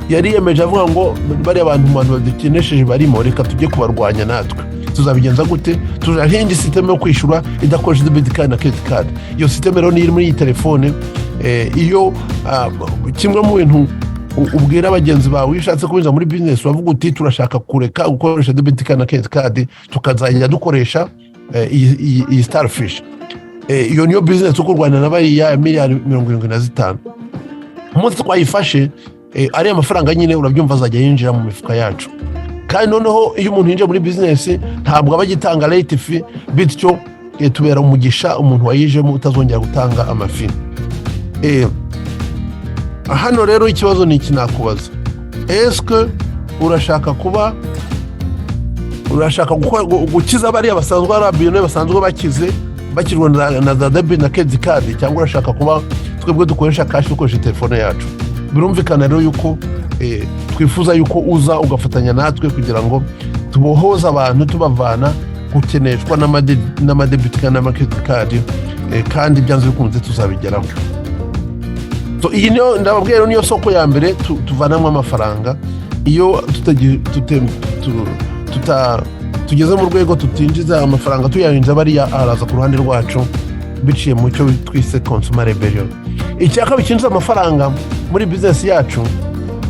yari yemeje avuga ngo bari abantu badukenesheje barimo, reka tujye kubarwanya natwe. Tuzabigenza gute? Tuzahinga system yo kwishura idakoresha debit card na credit card. Iyo system rero ni iri muri iyi telefone. Iyo kimwe mu bintu ubwira abagenzi bawe ushatse kubiza muri business, bavuga uti turashaka kureka gukoresha debit card na credit card, tukazajya dukoresha iyi Starfish. iyo niyo business yo kurwana n'abariya miliyari 75 umunsi twayifashe ari amafaranga nyine urabyumva azajya yinjira mu mifuka yacu kandi noneho iyo umuntu yinjira muri business ntabwo abagitanga late fee bityo tubera umugisha umuntu wayijemo utazongera gutanga amafi. Hano rero ikibazo ni iki nakubaza, eske urashaka gukiza bariya basanzwe ari abiyone basanzwe bakirwa na za debit na credit card, cyangwa urashaka kuba twebwe dukoresha cash dukoresha telefone yacu? Birumvikana rero yuko twifuza yuko uza ugafatanya natwe kugira ngo tubohoza abantu tubavana gukeneshwa n'amadebit na credit card, kandi byanze bikunze tuzabigeraho. So iyi niyo ndababwira niyo soko ya mbere tuvanamo amafaranga iyo tugeze mu rwego tutinjiza amafaranga tuyayinza bariya araza ku ruhande rwacu biciye mu cyo twise consumer rebellion. Icyaka bikinjiza amafaranga muri business yacu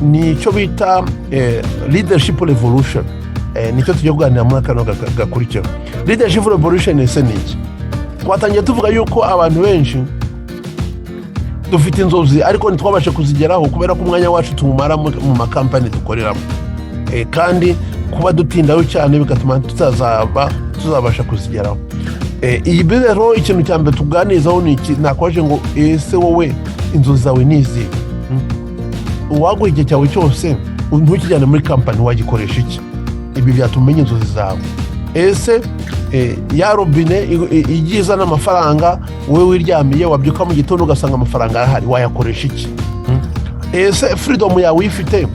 ni cyo bita leadership revolution. Nicyo tujye kuganira muri kano gakurikira. Leadership revolution ese niki? Twatangiye tuvuga yuko abantu benshi dufite inzozi ariko ntitwabashe kuzigeraho kubera ko umwanya wacu tumumara mu makampani dukoreramo, kandi kuba dutindayo cyane bigatuma tuzabasha kuzigeraho. Iyi rero ikintu cya mbere tuganizaho ni iki, nakwaje ngo ese wowe inzozi zawe nizi? Uwaguha igihe cyawe cyose ntukijyane muri kampani wagikoresha iki? Ibi byatuma inzozi zawe. Ese ya robine igiza n'amafaranga wowe wiryamiye wabyuka mu gitondo ugasanga amafaranga arahari, wayakoresha iki? Ese freedom yawe ifite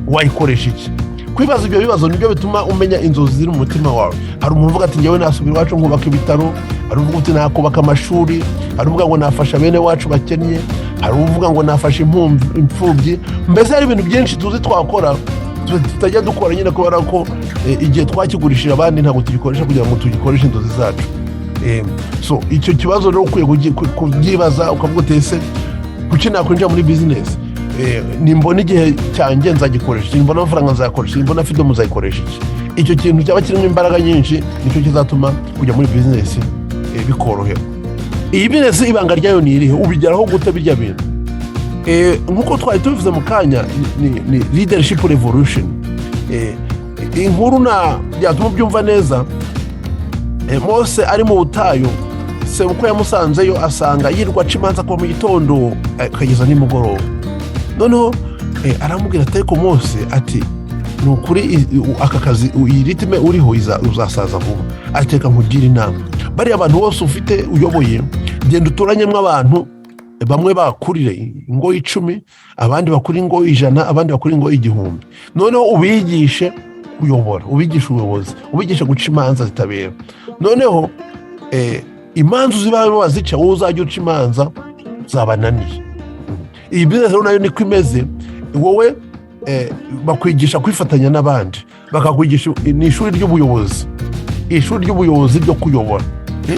wayikoresha iki? Kwibaza ibyo bibazo nibyo bituma umenya inzozi ziri mu mutima wawe. Hari umuntu uvuga ati ngewe nasubira iwacu nkubaka ibitaro, hari uvuga ati nakubaka amashuri, hari uvuga ngo nafasha bene wacu bakennye, hari uvuga ngo nafasha imfubyi. Mbese hari ibintu byinshi tuzi twakora tutajya dukora nyine kubera ko igihe twakigurishije abandi ntabwo tugikoresha kugira ngo tugikoreshe inzozi zacu. So icyo kibazo rero ukwiye kubyibaza ukavuga uti ese kuki nakwinjira muri business? Nimbona igihe cyanjye nzagikoresha, nimbona amafaranga nzayakoresha, nimbona freedom nzayikoresha iki? Icyo kintu cyaba kirimo imbaraga nyinshi nicyo kizatuma kujya muri business bikorohera. Iyi business ibanga ryayo ni irihe? Ubigeraho gute birya bintu? Nkuko twari tubivuze mu kanya ni leadership revolution. Inkuru byatuma byumva neza. Mose ari mu butayu, se uko yamusanzeyo asanga yirwa cimanza kwa mu gitondo akageza nimugoroba. Noneho aramubwira ati ko Mose ati nukuri aka kazi iyi ritme uriho uzasaza vuba, ateka nkugira inama. Bari abantu bose ufite uyoboye genda uturanyemo abantu bamwe bakurire ingo 10, abandi bakuri ingo 100, abandi bakuri ingo 1000. Noneho ubigishe kuyobora, ubigishe ubuyobozi, ubigishe guca imanza zitabera. Noneho imanza zibaho bazica wowe uzajya uca imanza zabananiye. Iyi business rero nayo niko imeze. Wowe bakwigisha kwifatanya n'abandi, bakakwigisha ni ishuri ry'ubuyobozi, ishuri ry'ubuyobozi ryo kuyobora.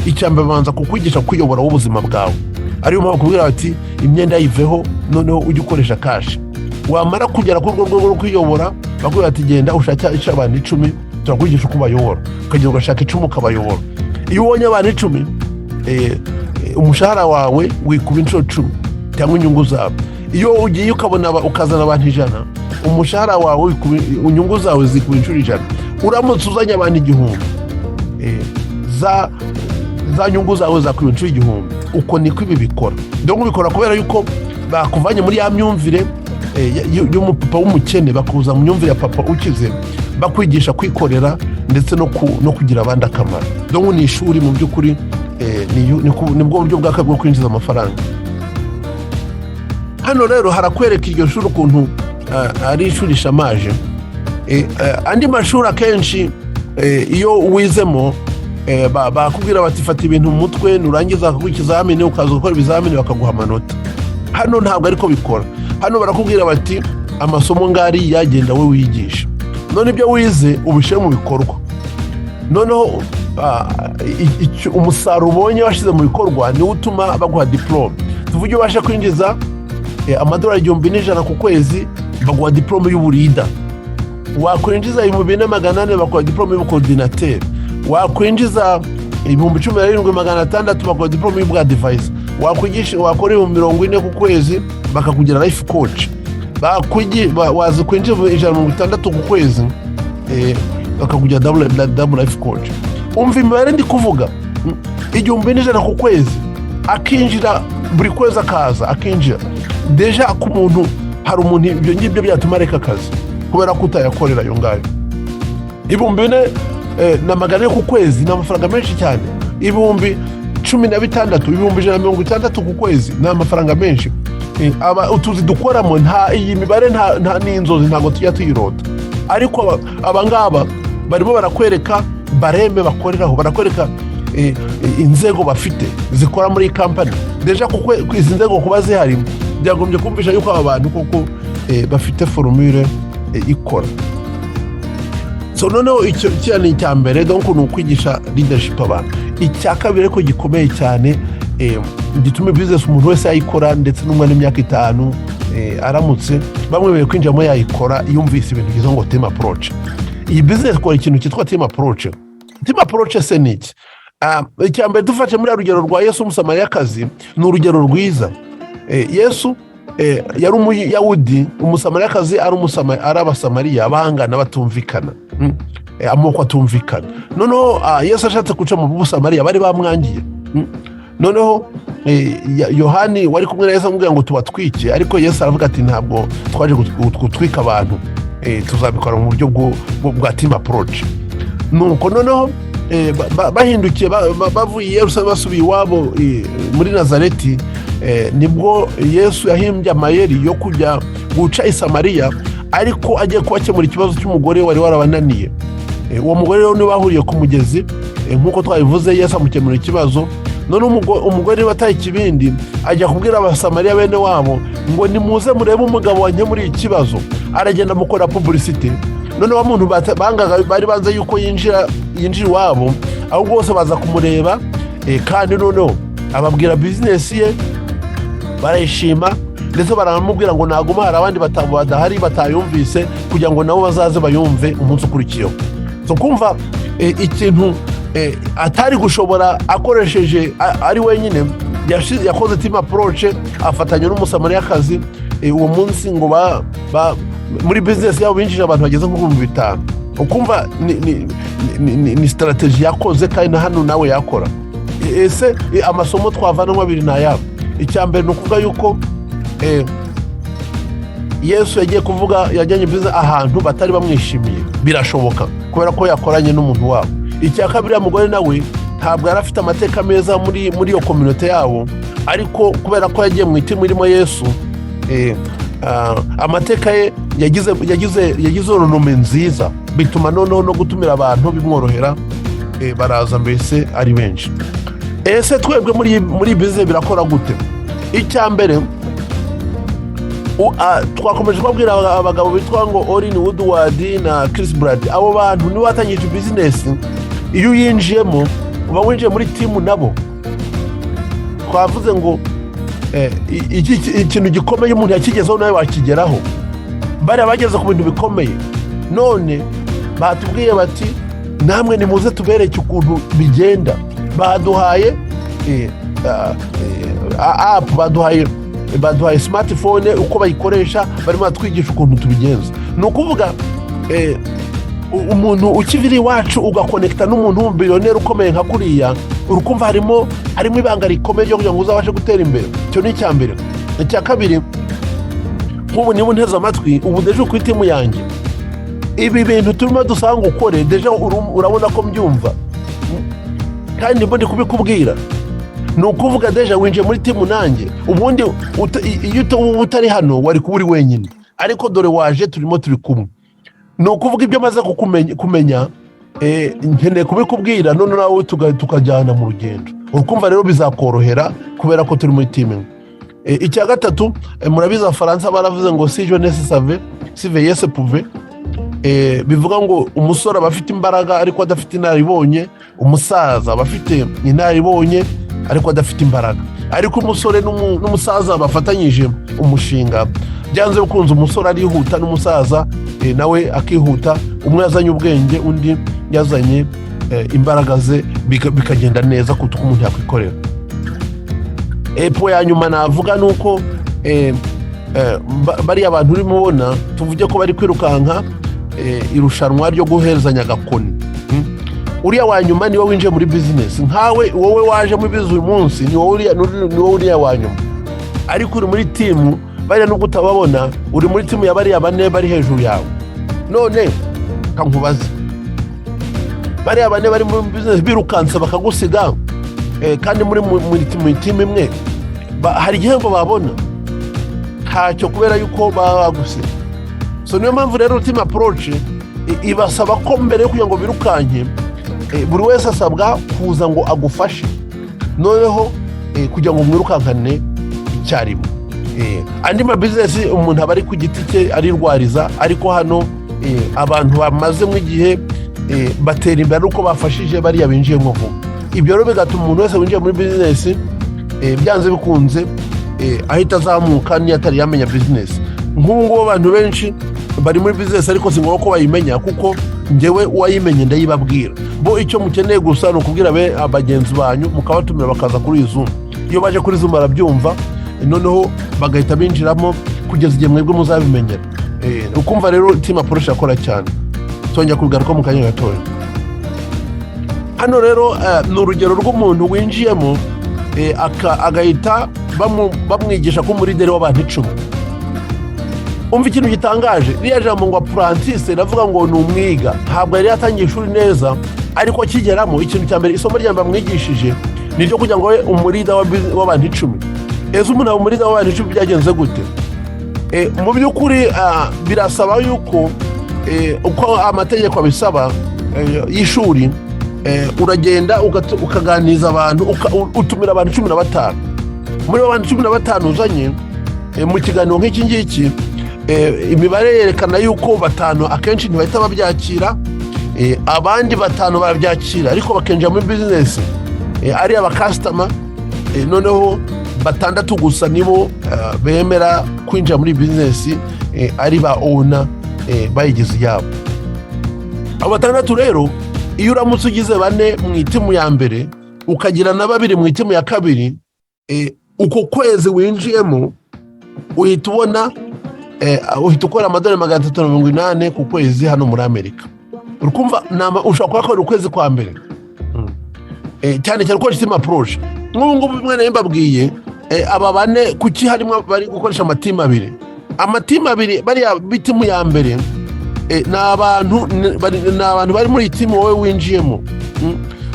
Icyambe banza kukwigisha kuyobora ubuzima bwawe. Ariyo mpamvu kubwira ati imyenda yiveho noneho ujye ukoresha cash. Wamara kugera ku rwego rwo kwiyobora bakubwira ati genda ushaka abantu 10 turakwigisha uko bayobora, ukagenda ugashaka 10 ukabayobora. Iyo ubonye abantu 10 umushahara wawe wikuba inshuro 10 cyangwa inyungu zawe. Iyo ugiye ukazana abantu 100 umushahara wawe inyungu zawe zikuba inshuro 100. Uramutse uzanye abantu 1000 za nyungu zawe zakuba inshuro 1000. Uko niko ibi bikora. Ndongo ubikora kubera yuko bakuvanye muri ya myumvire y'umupapa w'umukene bakuza mu myumvire ya papa ukize, bakwigisha kwikorera ndetse no kugira abandi akamaro. Ndongo ni ishuri mu by'ukuri, nibwo buryo bwaka bwo kwinjiza amafaranga. Hano rero harakwereka iryo shuri ukuntu ari ishuri shamaje. Andi mashuri akenshi iyo wizemo bakubwira bati fata ibintu mu mutwe nurangiza kuguha ikizamini ukaza gukora ibizamini bakaguha amanota. Hano ntabwo ariko bikora. Hano barakubwira bati amasomo ngari yagenda we wigisha, none ibyo wize ubishyire mu bikorwa. Noneho umusaruro ubonye washize mu bikorwa niwo utuma baguha diplome. Tuvuge ubasha kwinjiza amadolari 1,100 ku kwezi, baguha diplome y'uburida. Wakwinjiza 2,800 baguha diplome y'ubukoordinateur. Wakwinjiza ibihumbi 17,600 bakora diplome y'ubwa device. Wakora 40 ku kwezi bakakugira life coach. Wazi kwinjira 160 ku kwezi bakakugira double life coach. Umva imibare ndi kuvuga, 1,100 ku kwezi akinjira buri kwezi akaza akinjira deja ku muntu. Hari umuntu ibyo ngibyo byatuma areka akazi kubera kutayakorera yo ngayo. 4,400 ku kwezi n'amafaranga menshi cyane. 16,000, 160 ku kwezi n'amafaranga menshi. Utuzi dukoramo nta iyi mibare nta n'inzozi ntago tujya tuyirota, ariko abangaba barimo barakwereka bareme bakoreraho, barakwereka inzego bafite zikora muri company deja kuko izi nzego kuba zihari byagombye kumvisha yuko aba bantu koko bafite formule ikora. So noneho icyo cyane icya mbere donc ni ukwigisha leadership abantu. Icya kabiri ko gikomeye cyane gituma business umuntu wese yayikora, ndetse n'umwana w'imyaka 5 aramutse bamwemeye kwinjiramo yayikora yumvise ibintu bigize ngo team approach. Iyi business kora ikintu cyitwa team approach. Team approach se ni iki? Icya mbere dufashe muri urugero rwa Yesu umusamariyakazi, ni urugero rwiza. Yesu yari umuyahudi, umusamariyakazi ari abasamariya bangana batumvikana, amoko atumvikana. Noneho Yesu ashatse guca mu busamariya bari bamwangiye. Noneho Yohani wari kumwe na Yesu amubwira ngo tubatwike, ariko Yesu aravuga ati ntabwo twaje gutwika abantu, tuzabikora mu buryo bwa team approach. Nuko noneho bahindukiye bavuye Yerusalemu basubiye iwabo muri Nazareti, nibwo Yesu yahimbye amayeri yo kujya guca i Samariya, ariko agiye kubakemura ikibazo cy'umugore wari warabananiye. Uwo mugore rero ni bahuriye ku mugezi, nk'uko twabivuze Yesu amukemura ikibazo. None umugore bataye ikibindi ajya kubwira abasamariya bene wabo ngo nimuze murebe umugabo wanjye muri ikibazo. Aragenda mukora publicity. None wa muntu bangaga bari banze yuko yinjira iwabo, aho bose baza kumureba, kandi noneho ababwira business ye barayishima, ndetse baramubwira ngo naguma hari abandi badahari batayumvise kugira ngo nabo bazaze bayumve umunsi ukurikiyeho. So kumva ikintu atari gushobora akoresheje ari wenyine, yakoze team approach afatanya n'umusamariyakazi. Uwo munsi ngo muri business yabo binjije abantu bageze nko 5,000. Ukumva ni strategy yakoze, kandi na hano nawe yakora. Ese amasomo twavana 2 na yabo. Icya mbere nukuvuga yuko Yesu yagiye kuvuga yajyanye business ahantu batari bamwishimiye, birashoboka kubera ko yakoranye n'umuntu wabo. Icya kabiri umugore nawe ntabwo yarafite amateka meza muri iyo community yabo, ariko kubera ko yagiye mu itimu irimo Yesu, amateka ye yagize urunume nziza, bituma noneho no gutumira abantu bimworohera, baraza mbese ari benshi. Ese twebwe muri business birakora gute? Icya mbere twakomeje kubabwira abagabo bitwa ngo Orrin Woodward na Chris Brad. Abo bantu ni batangije business, iyo uyinjiyemo uba winjiye muri timu nabo. Twavuze ngo ikintu gikomeye umuntu yakigezeho nawe wakigeraho. Bari bageze ku bintu bikomeye, none batubwiye bati namwe nimuze tubereke ukuntu bigenda. Baduhaye app, baduhaye smartphone uko bayikoresha, barimo batwigisha ukuntu tubigenza. Ni ukuvuga umuntu ukivira iwacu ugakonekta n'umuntu w'umubillionaire ukomeye nka kuriya, urukumva harimo ibanga rikomeye ryo kugira ngo uzabashe gutera imbere. Cyo ni icya mbere. Icya kabiri, nk'ubu niba unteze amatwi ubu deje ku itimu yanjye, ibi bintu turimo dusanga ukore deje urabona ko mbyumva, kandi ndi kubikubwira. Ni ukuvuga deje winjiye muri timu nanjye. Ubundi iyo utari hano wari kuba uri wenyine, ariko dore waje turimo turi kumwe. Ni ukuvuga ibyo maze kumenya, nkeneye kubikubwira, none nawe tukajyana mu rugendo. Urukumva rero bizakorohera kubera ko turi muri timu. Icya gatatu, murabiza Faransa baravuze ngo si jeunesse savait, si vieillesse pouvait. Bivuga ngo umusore abafite imbaraga ariko adafite inaribonye, umusaza abafite inaribonye ariko adafite imbaraga. Ariko umusore n'umusaza bafatanyije umushinga, byanze bikunze umusore arihuta n'umusaza nawe akihuta. Umwe yazanye ubwenge, undi yazanye imbaraga ze bikagenda neza kuko umuntu yakwikorera. Epo ya nyuma navuga nuko bari abantu urimo ubona tuvuge ko bari kwirukanka irushanwa ryo guherezanya agakoni. Uriya wa nyuma niwe winjiye muri business, nkawe wowe waje muri business uyu munsi ni wowe uriya wa nyuma, ariko uri muri timu bari nubwo utababona, uri muri timu ya bariya bane bari hejuru yawe. None kankubaze, bariya bane bari muri business birukansa bakagusiga, kandi muri timu imwe hari igihembo babona ntacyo, kubera yuko bagusiga. So niyo mpamvu rero team approach ibasaba ko mbere yo kugira ngo birukanke buri wese asabwa kuza ngo agufashe, noneho kugira ngo mwirukankane icyarimwe. Andi ma business umuntu aba ari ku giti cye arirwariza, ariko hano abantu bamaze mu gihe batera imbere uko bafashije bariya binjiye nko vuba. Ibyo rero bigatuma umuntu wese winjiye muri business byanze bikunze ahita azamuka niyo atari yamenya business. Nk'ubu abantu benshi bari muri business ariko si ngombwa ko bayimenya, kuko njyewe uwayimenye ndayibabwira. Bo icyo mukeneye gusa ni ukubwira abagenzi banyu mukabatumira bakaza kuri Zoom. Iyo baje kuri Zoom barabyumva, noneho bagahita binjiramo kugeza igihe mwebwe muzabimenyera. Ukumva rero team approach yakora cyane. Tongera kugaruka mu kanya gatoya. Hano rero ni urugero rw'umuntu winjiyemo agahita bamwigisha ko muri dere w'abantu 10. Umva ikintu gitangaje, riya jambo ngo apprentice ravuga ngo ni umwiga, ntabwo yari yatangiye ishuri neza, ariko kigeramo ikintu cya mbere isomo ryamba mwigishije ni ryo kugira ngo we umurida w'abantu 10. Umuntu umurida w'abantu 10 byagenze gute? Mu by'ukuri birasaba yuko uko amategeko abisaba y'ishuri, uragenda ukaganiza abantu, utumira abantu 15. Muri abantu 15 uzanye mu kiganiro nk'iki ngiki, imibare yerekana yuko 5 akenshi ntibahita babyakira, abandi 5 barabyakira ariko bakenja muri business ari aba customer, noneho 6 gusa nibo bemera kwinjira muri business ari ba owner bayigize yabo. Abo 6 rero iyo uramutse ugize 4 mu itimu ya mbere ukagira na 2 mu itimu ya kabiri, uko kwezi winjiyemo uhita ubona uhita ukora $380 ku kwezi hano muri Amerika. Urukumva ushobora gukora ukwezi kwa mbere cyane cyane ukoresha team approach. Nk'ubu mwana mbabwiye aba 4 kuki harimo bari gukoresha amatimu 2. Amatimu 2 bari bitimu ya mbere n'abantu bari muri timu wowe winjiyemo.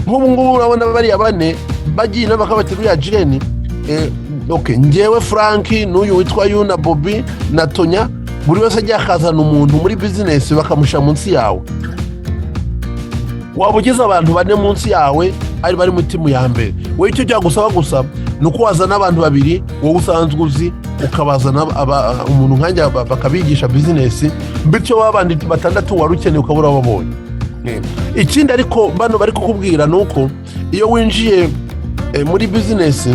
Nk'ubu urabona bari 4 bagiye n'abakabateruya Jane, okay, njyewe Frank n'uyu witwa Yuna Bobby na Tonya, buri wese ajya akazana umuntu muri business bakamusha munsi yawe. Waba ugize abantu 4 munsi yawe ari bari mu timu ya mbere, wowe icyo cyagusaba gusa nuko wazana abantu 2 wowe usanzwe uzi, ukabazana umuntu nkanje bakabigisha business, bityo wabandi 6 wari ukeneye ukabura babonye. Ikindi ariko bano bari kukubwira nuko iyo winjiye muri business,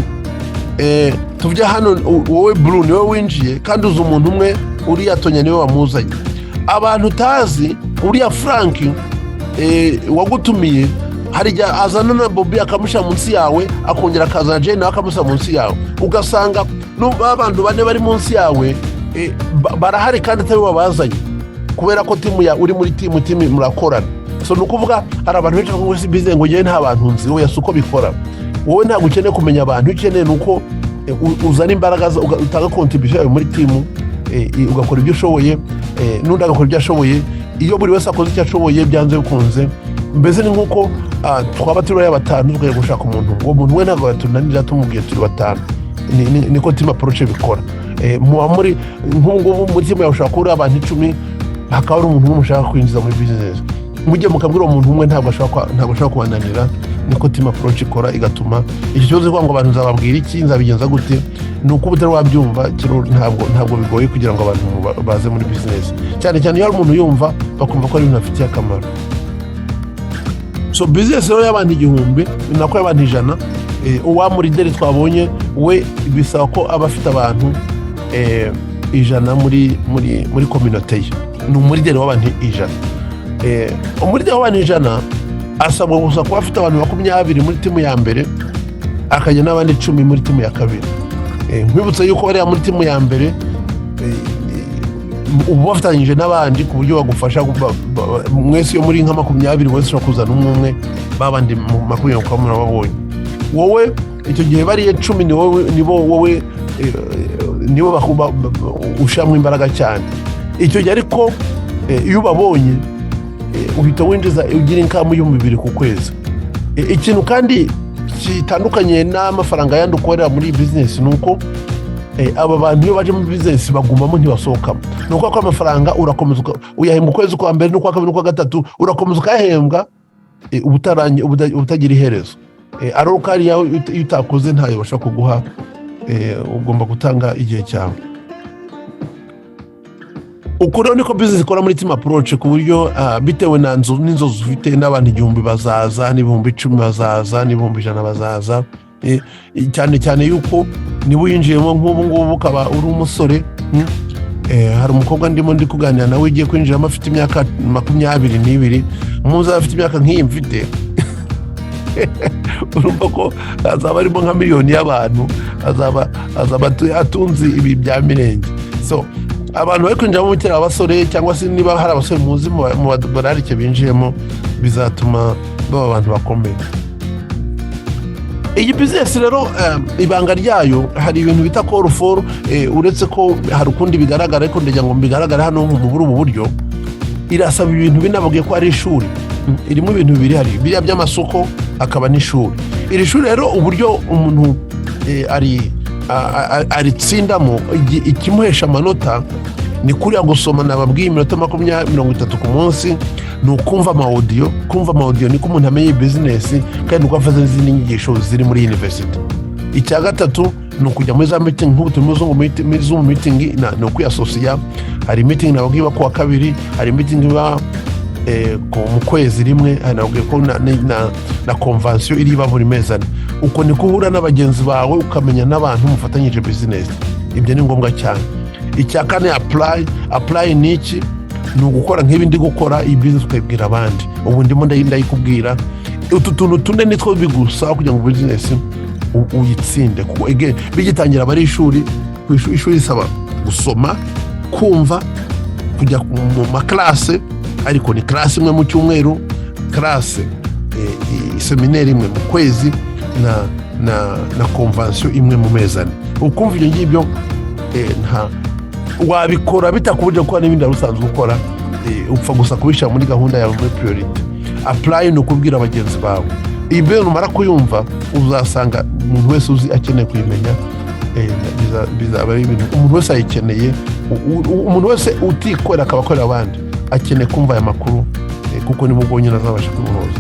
tuvye hano wowe Blue niwe winjiye kandi uzi umuntu umwe uriya Tonya niwe wamuzanye. Abantu tazi uriya Frank wagutumiye harijya azana na Bobby akamusha munsi yawe, akongera akazana Jane akamusha munsi yawe, ugasanga n'abantu 4 bari munsi yawe barahari kandi atari wabazanye, kubera ko timu ya uri muri timu murakorana. So nukuvuga hari abantu benshi ngo si business ngo nta bantu nzi, wowe yasuko bikora. Wowe ntabwo ukeneye kumenya abantu, ukeneye nuko uzana imbaraga utanga contribution muri timu, ugakora ibyo ushoboye, n'undi agakora ibyo ashoboye. Iyo buri wese akoze icyo ashoboye byanze bikunze, mbese ni nkuko twaba turi 5 tugiye gushaka umuntu, uwo muntu we ntabwo yatunanira tumubwiye turi 5. Niko team approach bikora. Muri nk'ubu muri timu yashaka kuri abantu 10, hakaba ari umuntu umushaka kwinjiza muri business, mujye mukabwira umuntu umwe ntabwo ashaka kubananira. Niko team approach ikora, igatuma icyo kibazo ngo abantu nzababwira iki nzabigenza gute, nuko ubutari wabyumva kiro ntabwo bigoye kugira ngo abantu baze muri business, cyane cyane iyo umuntu yumva bakumva ko ari ibintu afitiye akamaro. So business rero y'abantu 1000 nako y'abantu 100, uwa muri dere twabonye we bisaba ko aba afite abantu 100 muri community ye. Ni muri dere w'abantu 100. Muri dere w'abantu 100 asabwa gusa kuba afite abantu 20 muri timu ya mbere akajya n'abandi 10 muri timu ya kabiri. Nkwibutsa yuko bari muri timu ya mbere ubu bafatanyije n'abandi ku buryo bagufasha mwese yo muri nka 20 wese ushobora kuzana umwe babandi 20 kwa murababonye. Wowe icyo gihe bariye 10 nibo ushamwe imbaraga cyane. Icyo gihe ariko iyo babonye uhita winjiza ugira inkamu y'umubiri ku kwezi. Ikintu kandi kitandukanye n'amafaranga yandi ukorera muri business nuko aba bantu iyo baje muri business bagumamo ntibasohokamo. Nuko ko amafaranga urakomeza uyahembwa ukwezi kwa mbere n'ukwa kabiri n'ukwa gatatu urakomeza ukahembwa ubutagira iherezo. Arokari yawe utakoze ntayo bashaka kuguha, ugomba gutanga igihe cyawe. Uko rero niko business ikora muri team approach ku buryo bitewe n'inzozi ufite n'abantu 1000 bazaza, n'ibihumbi 10 bazaza, n'ibihumbi 100 bazaza. Cyane yuko niba uyinjiyemo nk'ubu ngubu ukaba uri umusore, hari umukobwa ndi kuganira nawe ugiye kwinjiramo afite imyaka 22, muza afite imyaka nk'iyi mfite urumva ko azaba arimo nka miliyoni y'abantu, azaba atunze ibi bya mirenge. So abantu bari kwinjira mu cyera abasore cyangwa se niba hari abasore muzi mu bararike binjiyemo bizatuma baba abantu bakomeye. Iyi business rero ibanga ryayo hari ibintu bita call for, uretse ko hari ukundi bigaragara ariko ndagira ngo bigaragare hano mu ubu buryo. Irasaba ibintu binavuge ko ari ishuri, irimo ibintu bibiri, hari biriya by'amasoko akaba n'ishuri. Iri shuri rero uburyo umuntu aritsindamo ikimuhesha amanota ni kuriya gusoma nababwiye iminota 20-30 ku munsi, ni ukumva amaudio. Kumva amaudio niko umuntu amenye business kandi nuko afata izindi nyigisho ziri muri university. Icya gatatu ni ukujya muri za meeting nk'ubutumwa muri Zoom meeting no kuyasosiya. Hari meeting nababwiye ku wa kabiri, hari meeting iba mu kwezi rimwe, nababwiye ko na convention iriba buri mezi ane. Uko ni kuhura n'abagenzi bawe ukamenya n'abantu mufatanyije business. Ibyo ni ngombwa cyane. Icya kane apply niki ni ugukora nk'ibindi gukora iyi business ukayibwira abandi. Ubu ndimo ndayikubwira utu tuntu tune nitwo bigusa kugira ngo business uyitsinde, kuko bigitangira bari ishuri isaba gusoma, kumva, kujya mu maklase, ariko ni class imwe mu cyumweru, class seminaire imwe mu kwezi na convention imwe mu mezane. Ukumva ibyo ngibyo nta wabikora bitakubuje ko n'ibindi rusanzwe ukora, upfa gusa kubisha muri gahunda yawe muri priority. Apply no kubwira abagenzi bawe. Ibyo numara kuyumva uzasanga umuntu wese uzi akeneye kuyimenya, bizaba ibintu umuntu wese ayikeneye. Umuntu wese utikora akabakorera abandi akeneye kumva aya makuru, kuko ni mubonye nazabasha kubihoza.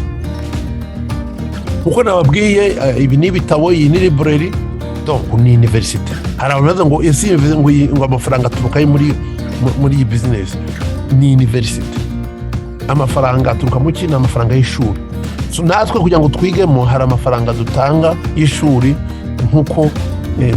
Uko nababwiye ibi ni ibitabo, iyi ni library, donc ni university. Hari abantu ngo ese ngo amafaranga aturuka muri iyi business. Ni university. Amafaranga aturuka mu kintu, amafaranga y'ishuri. So natwe kugira ngo twigemo hari amafaranga dutanga y'ishuri, nkuko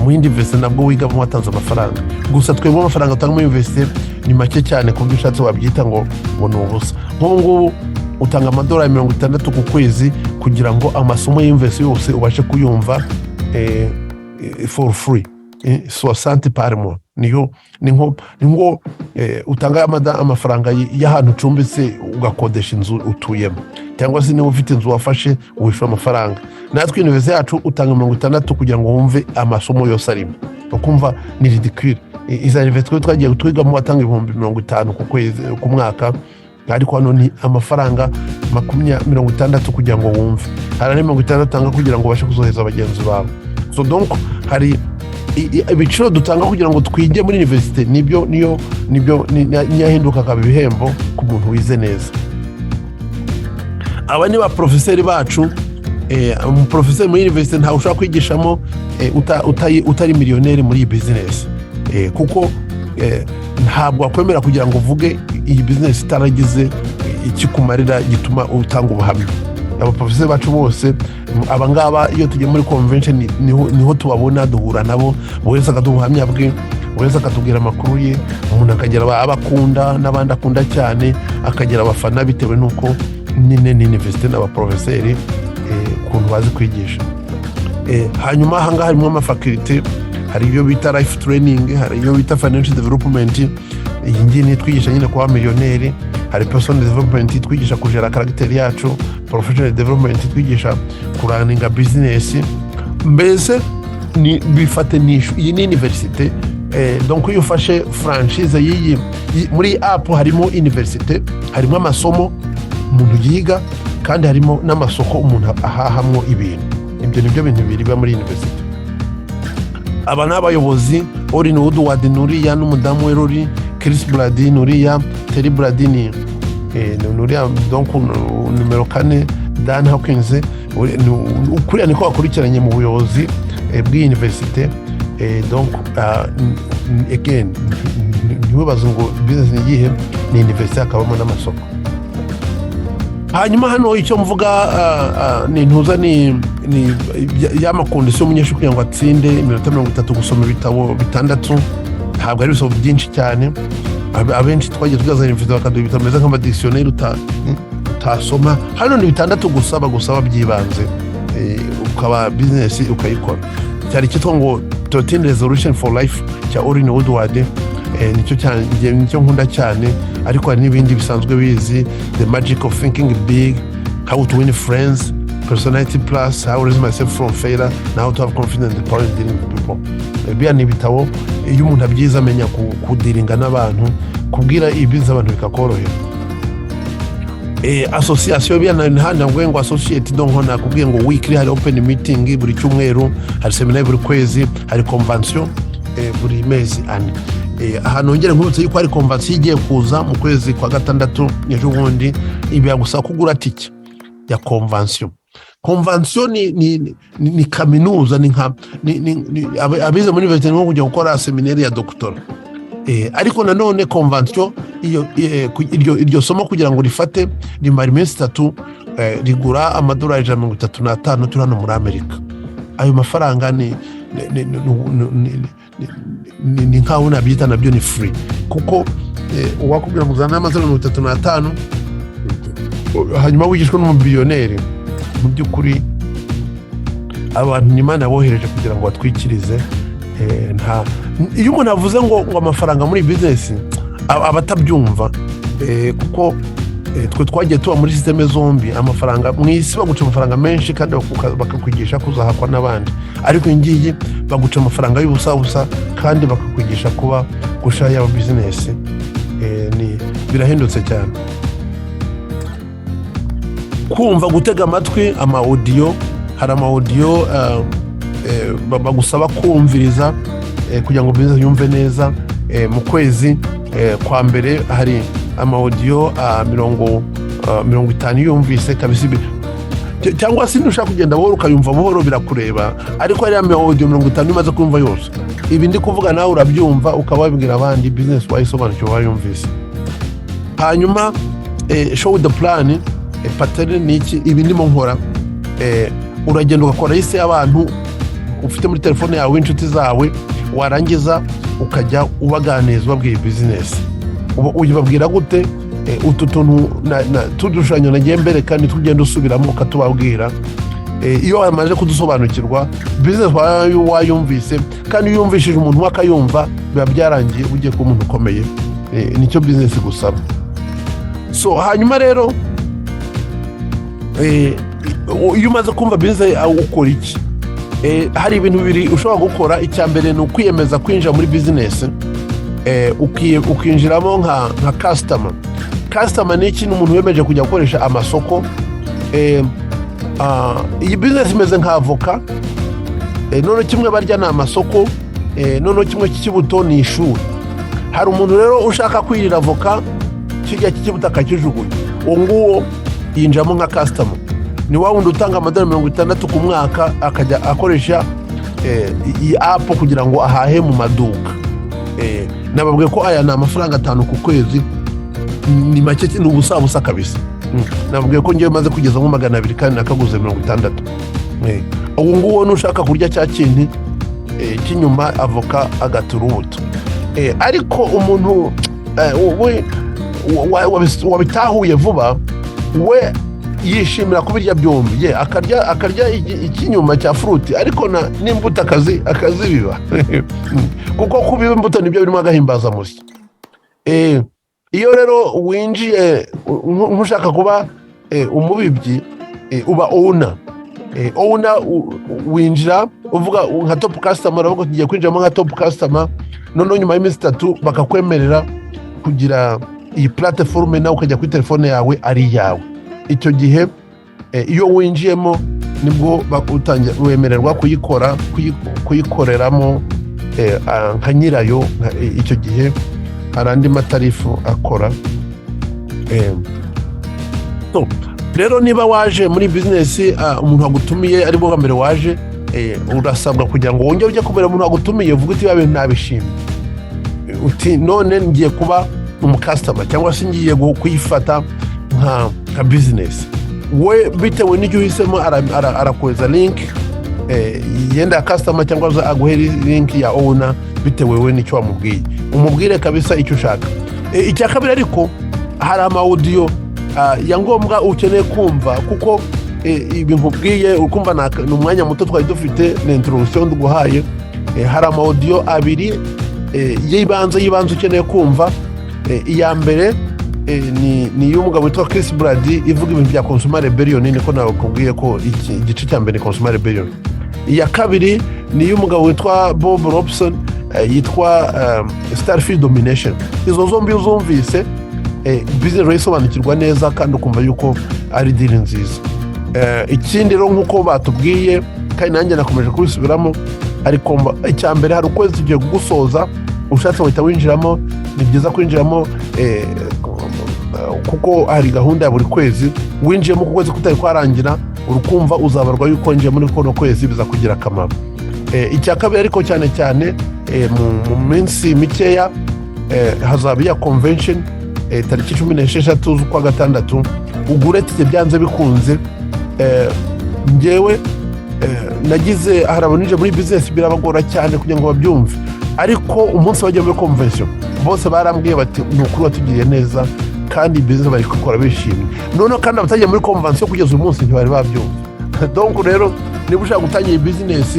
mu university nabwo wiga mu watanze amafaranga. Gusa twebwe amafaranga dutanga mu university ni make cyane ku buryo ushatse wabyita ngo ni ubusa. Nk'ubu utanga amadolari 60 ku kwezi kugira ngo amasomo y'university yose ubashe kuyumva for free. 60 par mois. Ni ngo utanga amafaranga y'ahantu ucumbitse ugakodesha inzu utuyemo, cyangwa se niba ufite inzu wafashe wishyura amafaranga. Natwe university yacu utanga 60 kugira ngo wumve amasomo yose arimo. Ukumva ni ridicule. Iza university twagiye twigamo watanga 50 ku kwezi ku mwaka, ariko hano ni amafaranga 60 kugira ngo wumve. Hari 60 tanga kugira ngo ubashe kuzoheza abagenzi bawe. So donc hari ibiciro dutanga kugira ngo twige muri university, nibyo nyahinduka kaba ibihembo ku muntu wize neza. Aba ni ba professeur bacu. Professeur muri university nta ushaka kwigishamo utari millionaire muri business, kuko ntabwo akwemera kugira ngo uvuge iyi business itaragize ikikumarira gituma utanga ubuhamya. Aba professeur bacu bose abangaba iyo tujye muri convention niho tubabona, duhura nabo, wese akaduhamya bwe, wese akatubwira amakuru ye. Umuntu akagera abakunda n'abandi akunda cyane, akagera abafana bitewe nuko n'universite n'abaprofeseri ukuntu bazi kwigisha. Hanyuma aha ngaha harimo amafakulite, hari iyo bita life training, hari iyo bita financial development, iyi ngiyi ni twigisha nyine kuba miliyoneri, hari personal development twigisha kujera karagiteri yacu, professional development twigisha kuraninga business. Mbese ni bifate nishu iyi ni universite. Donc iyo ufashe franchise yiyi muri app harimo universite, harimo amasomo umuntu yiga, kandi harimo n'amasoko umuntu ahahamwo ibintu. Ibyo nibyo bintu biriba muri universite. Aba n'abayobozi, Orin Woodward nuriya n'umudamu we Rory, Chris Brady nuriya, Terry Brady ni nuriya, donc numero 4 Dan Hawkins. Ukuriya niko bakurikiranye mu buyobozi bw'universite. Donc again ntiwibaze ngo business ni iyihe, ni universite akabamo n'amasoko. Hanyuma hano icyo mvuga ni ntuza ni y'amakondisiyo y'umunyeshuri kugira ngo atsinde iminota 30 gusoma ibitabo 6, ntabwo ari ibitabo byinshi cyane. Abenshi twagiye tugazana ibitabo bakaduha ibitabo bimeze nk'amadictionnaire utasoma. Hano ni 6 gusa bagusaba byibanze, ukaba business ukayikora. Cyari cyitwa ngo 13 resolution for life cya Orin Woodward. Nicyo nkunda cyane, ariko hari n'ibindi bisanzwe bizi: the magic of thinking big, how to win friends, personality plus, how to raise myself from failure, and how to have confidence in the power of dealing with people. Bya ni ibitabo iyo umuntu abyiza amenya kudiringa n'abantu, kubwira ibiza abantu bikakorohera. Association bya nahanda ngo associate, donc hona kubwiye ngo weekly hari open meeting buri cyumweru, hari seminar buri kwezi, hari convention buri mezi ane. Ahantu ngere nkubutse yuko hari convention igiye kuza mu kwezi kwa 6 ejo bundi, ibi yagusaba kugura tike ya convention. Convention ni kaminuza, ni nka abize muri university nko kujya gukora seminari ya doctora. Ariko nanone convention iryo somo kugira ngo rifate rimara iminsi 3, rigura amadolari $135 turi hano muri Amerika. Ayo mafaranga ni nkaho nabyita nabyo ni free, kuko uwakubwira ngo uzana $135 hanyuma wigishwe n'umubillionaire. Mu by'ukuri abantu n'Imana bohereje kugira ngo batwikirize. Iyo umuntu avuze ngo amafaranga muri business abatabyumva, kuko twe twagiye tuba muri systeme zombi. Amafaranga mwisi baguca amafaranga menshi kandi bakakwigisha kuzahakwa n'abandi, ariko ingiye baguca amafaranga y'ubusa kandi bakakwigisha kuba gushaya ya business. Ni birahindutse cyane. Kumva gutega amatwi ama audio, hari ama audio bagusaba kumviriza kugira ngo business yumve neza. Mu kwezi kwa mbere hari ama audio 50 yumvise kabisa, cyangwa se ntushaka kugenda buhoro ukayumva buhoro birakureba, ariko hari ama audio 50 umaze kumva yose. Ibi ndi kuvuga nawe urabyumva ukababwira abandi, business wayisobanukirwa wayumvise. Hanyuma show the plan, pattern niki ibi ndimo nkora. Uragenda ugakora liste y'abantu ufite muri telefone yawe inshuti zawe, warangiza ukajya ubaganiriza babwiye business. Uyibabwira gute? Utu tuntu tudushanyo nagiye mbere kandi tugenda usubiramo ukatubabwira. Iyo wamaze kudusobanukirwa business wayumvise, kandi yumvishije umuntu wakayumva, biba byarangiye ugiye ku muntu ukomeye. Nicyo business gusaba. So hanyuma rero iyo umaze kumva business ukora iki? Hari ibintu bibiri ushobora gukora. Icya mbere ni ukwiyemeza kwinjira muri business, ukinjiramo nka customer. Customer ni ikintu umuntu wemeje kujya gukoresha amasoko. Iyi business imeze nka avoka, none kimwe barya na amasoko, none kimwe cy'ikibuto ni ishuri. Hari umuntu rero ushaka kwirira avoka, kijya cy'ikibuto akakijugunya, nguwo yinjiramo nka customer. Ni wa wundi utanga $60 ku mwaka akajya akoresha iyi app kugira ngo ahahe mu maduka. Nababwiye ko aya ni amafaranga 5 ku kwezi, ni make, ni ubusa kabisa. Nababwiye ko ngiye maze kugeza nko 200 kandi nakaguze $60. Ubu nguwo nushaka kurya cya kintu cy'inyuma avoka agaturubuto. Ariko umuntu wabitahuye vuba, we yishimira kubirya byombi akarya ikinyuma cya fruit ariko n'imbuto akazibiba kuko kubiba imbuto nibyo birimo agahimbaza musyi. Iyo rero winjiye nkushaka kuba umubibyi uba owner winjira uvuga nka top customer uvuga tugiye kwinjiramo nka top customer none nyuma y'iminsi 3 bakakwemerera kugira iyi platform nawe ukajya kuri telefone yawe ari yawe. Icyo gihe iyo winjiyemo nibwo bakutangira wemererwa kuyikoreramo nka nyirayo. Icyo gihe hari andi matarifu akora. Rero niba waje muri business umuntu agutumiye ari bwo mbere waje urasabwa kugira ngo wongere ujye kubera umuntu agutumiye uvuga uti babe ntabishimye uti none ngiye kuba customer cyangwa se ngiye kuyifata nka business. We bitewe n'icyo uhisemo arakweza link yenda customer cyangwa se aguhe link ya owner bitewe we n'icyo wamubwiye umubwire kabisa icyo ushaka. Icya kabiri ariko hari ama audio ya ngombwa ukeneye kumva kuko ibintu ubwiye ukumva ni umwanya muto twari dufite na introduction duguhaye. Hari ama audio abiri yibanze ukeneye kumva. Iya mbere ni y'umugabo witwa Chris Brady ivuga ibintu bya consumer rebellion niko nakubwiye ko igice cya mbere ni consumer rebellion. Iya kabiri ni y'umugabo witwa Bob Robson yitwa Starfield Domination. Izo zombi uzumvise business urayisobanukirwa neza kandi ukumva yuko ari deal nziza. Ikindi rero nkuko batubwiye kandi nanjye nakomeje kubisubiramo ariko icya mbere hari ukwezi tugiye kugusoza ushatse wahita winjiramo. Ni byiza kwinjiramo kuko hari gahunda ya buri kwezi winjiyemo ku kwezi kutari kwarangira urukumva uzabarwa yuko winjiye muri kono kwezi biza kugira akamaro. Icya kabiri ariko cyane cyane mu minsi mikeya hazaba iya convention tariki 16 z'ukwa gatandatu. Ugure tike byanze bikunze. Ngewe nagize harabonije muri business birabagora cyane kugira ngo babyumve ariko umunsi bajya muri convention bose barambwiye bati nukuri watugiriye neza kandi business bari gukora bishimye. None kandi abatagiye muri convention kugeza umunsi ntibari babyumva. Donc rero niba ushaka gutangira business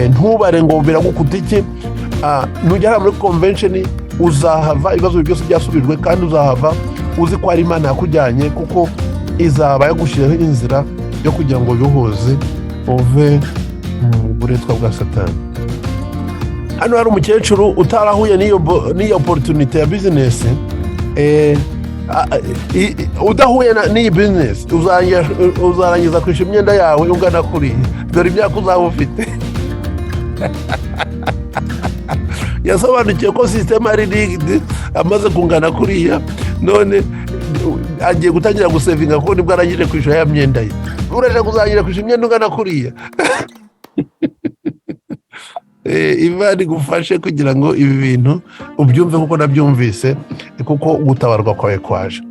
ntubare ngo biragukutike. Nujya muri convention uzahava ibibazo byose byasubirwe kandi uzahava uzi ko ari Imana yakujyanye kuko izaba yagushyireho inzira yo kugira ngo yohoze uve mu buretwa bwa Satani. Hano hari umukecuru utarahuye n'iyo opportunity ya business. Udahuye n'iyi business uzarangiza kwishyura imyenda yawe ungana kuriya. Dore imyaka uzaba ufite. Yasobanukiye ko system ari rigged amaze kungana kuriya none agiye gutangira gusevinga kuko nibwo arangije kwishyura ya myenda ye. Uraje kuzagira kwishyura imyenda ungana kuriya. Imana igufashe kugira ngo ibi bintu ubyumve kuko nabyumvise kuko gutabarwa kwawe kwaje.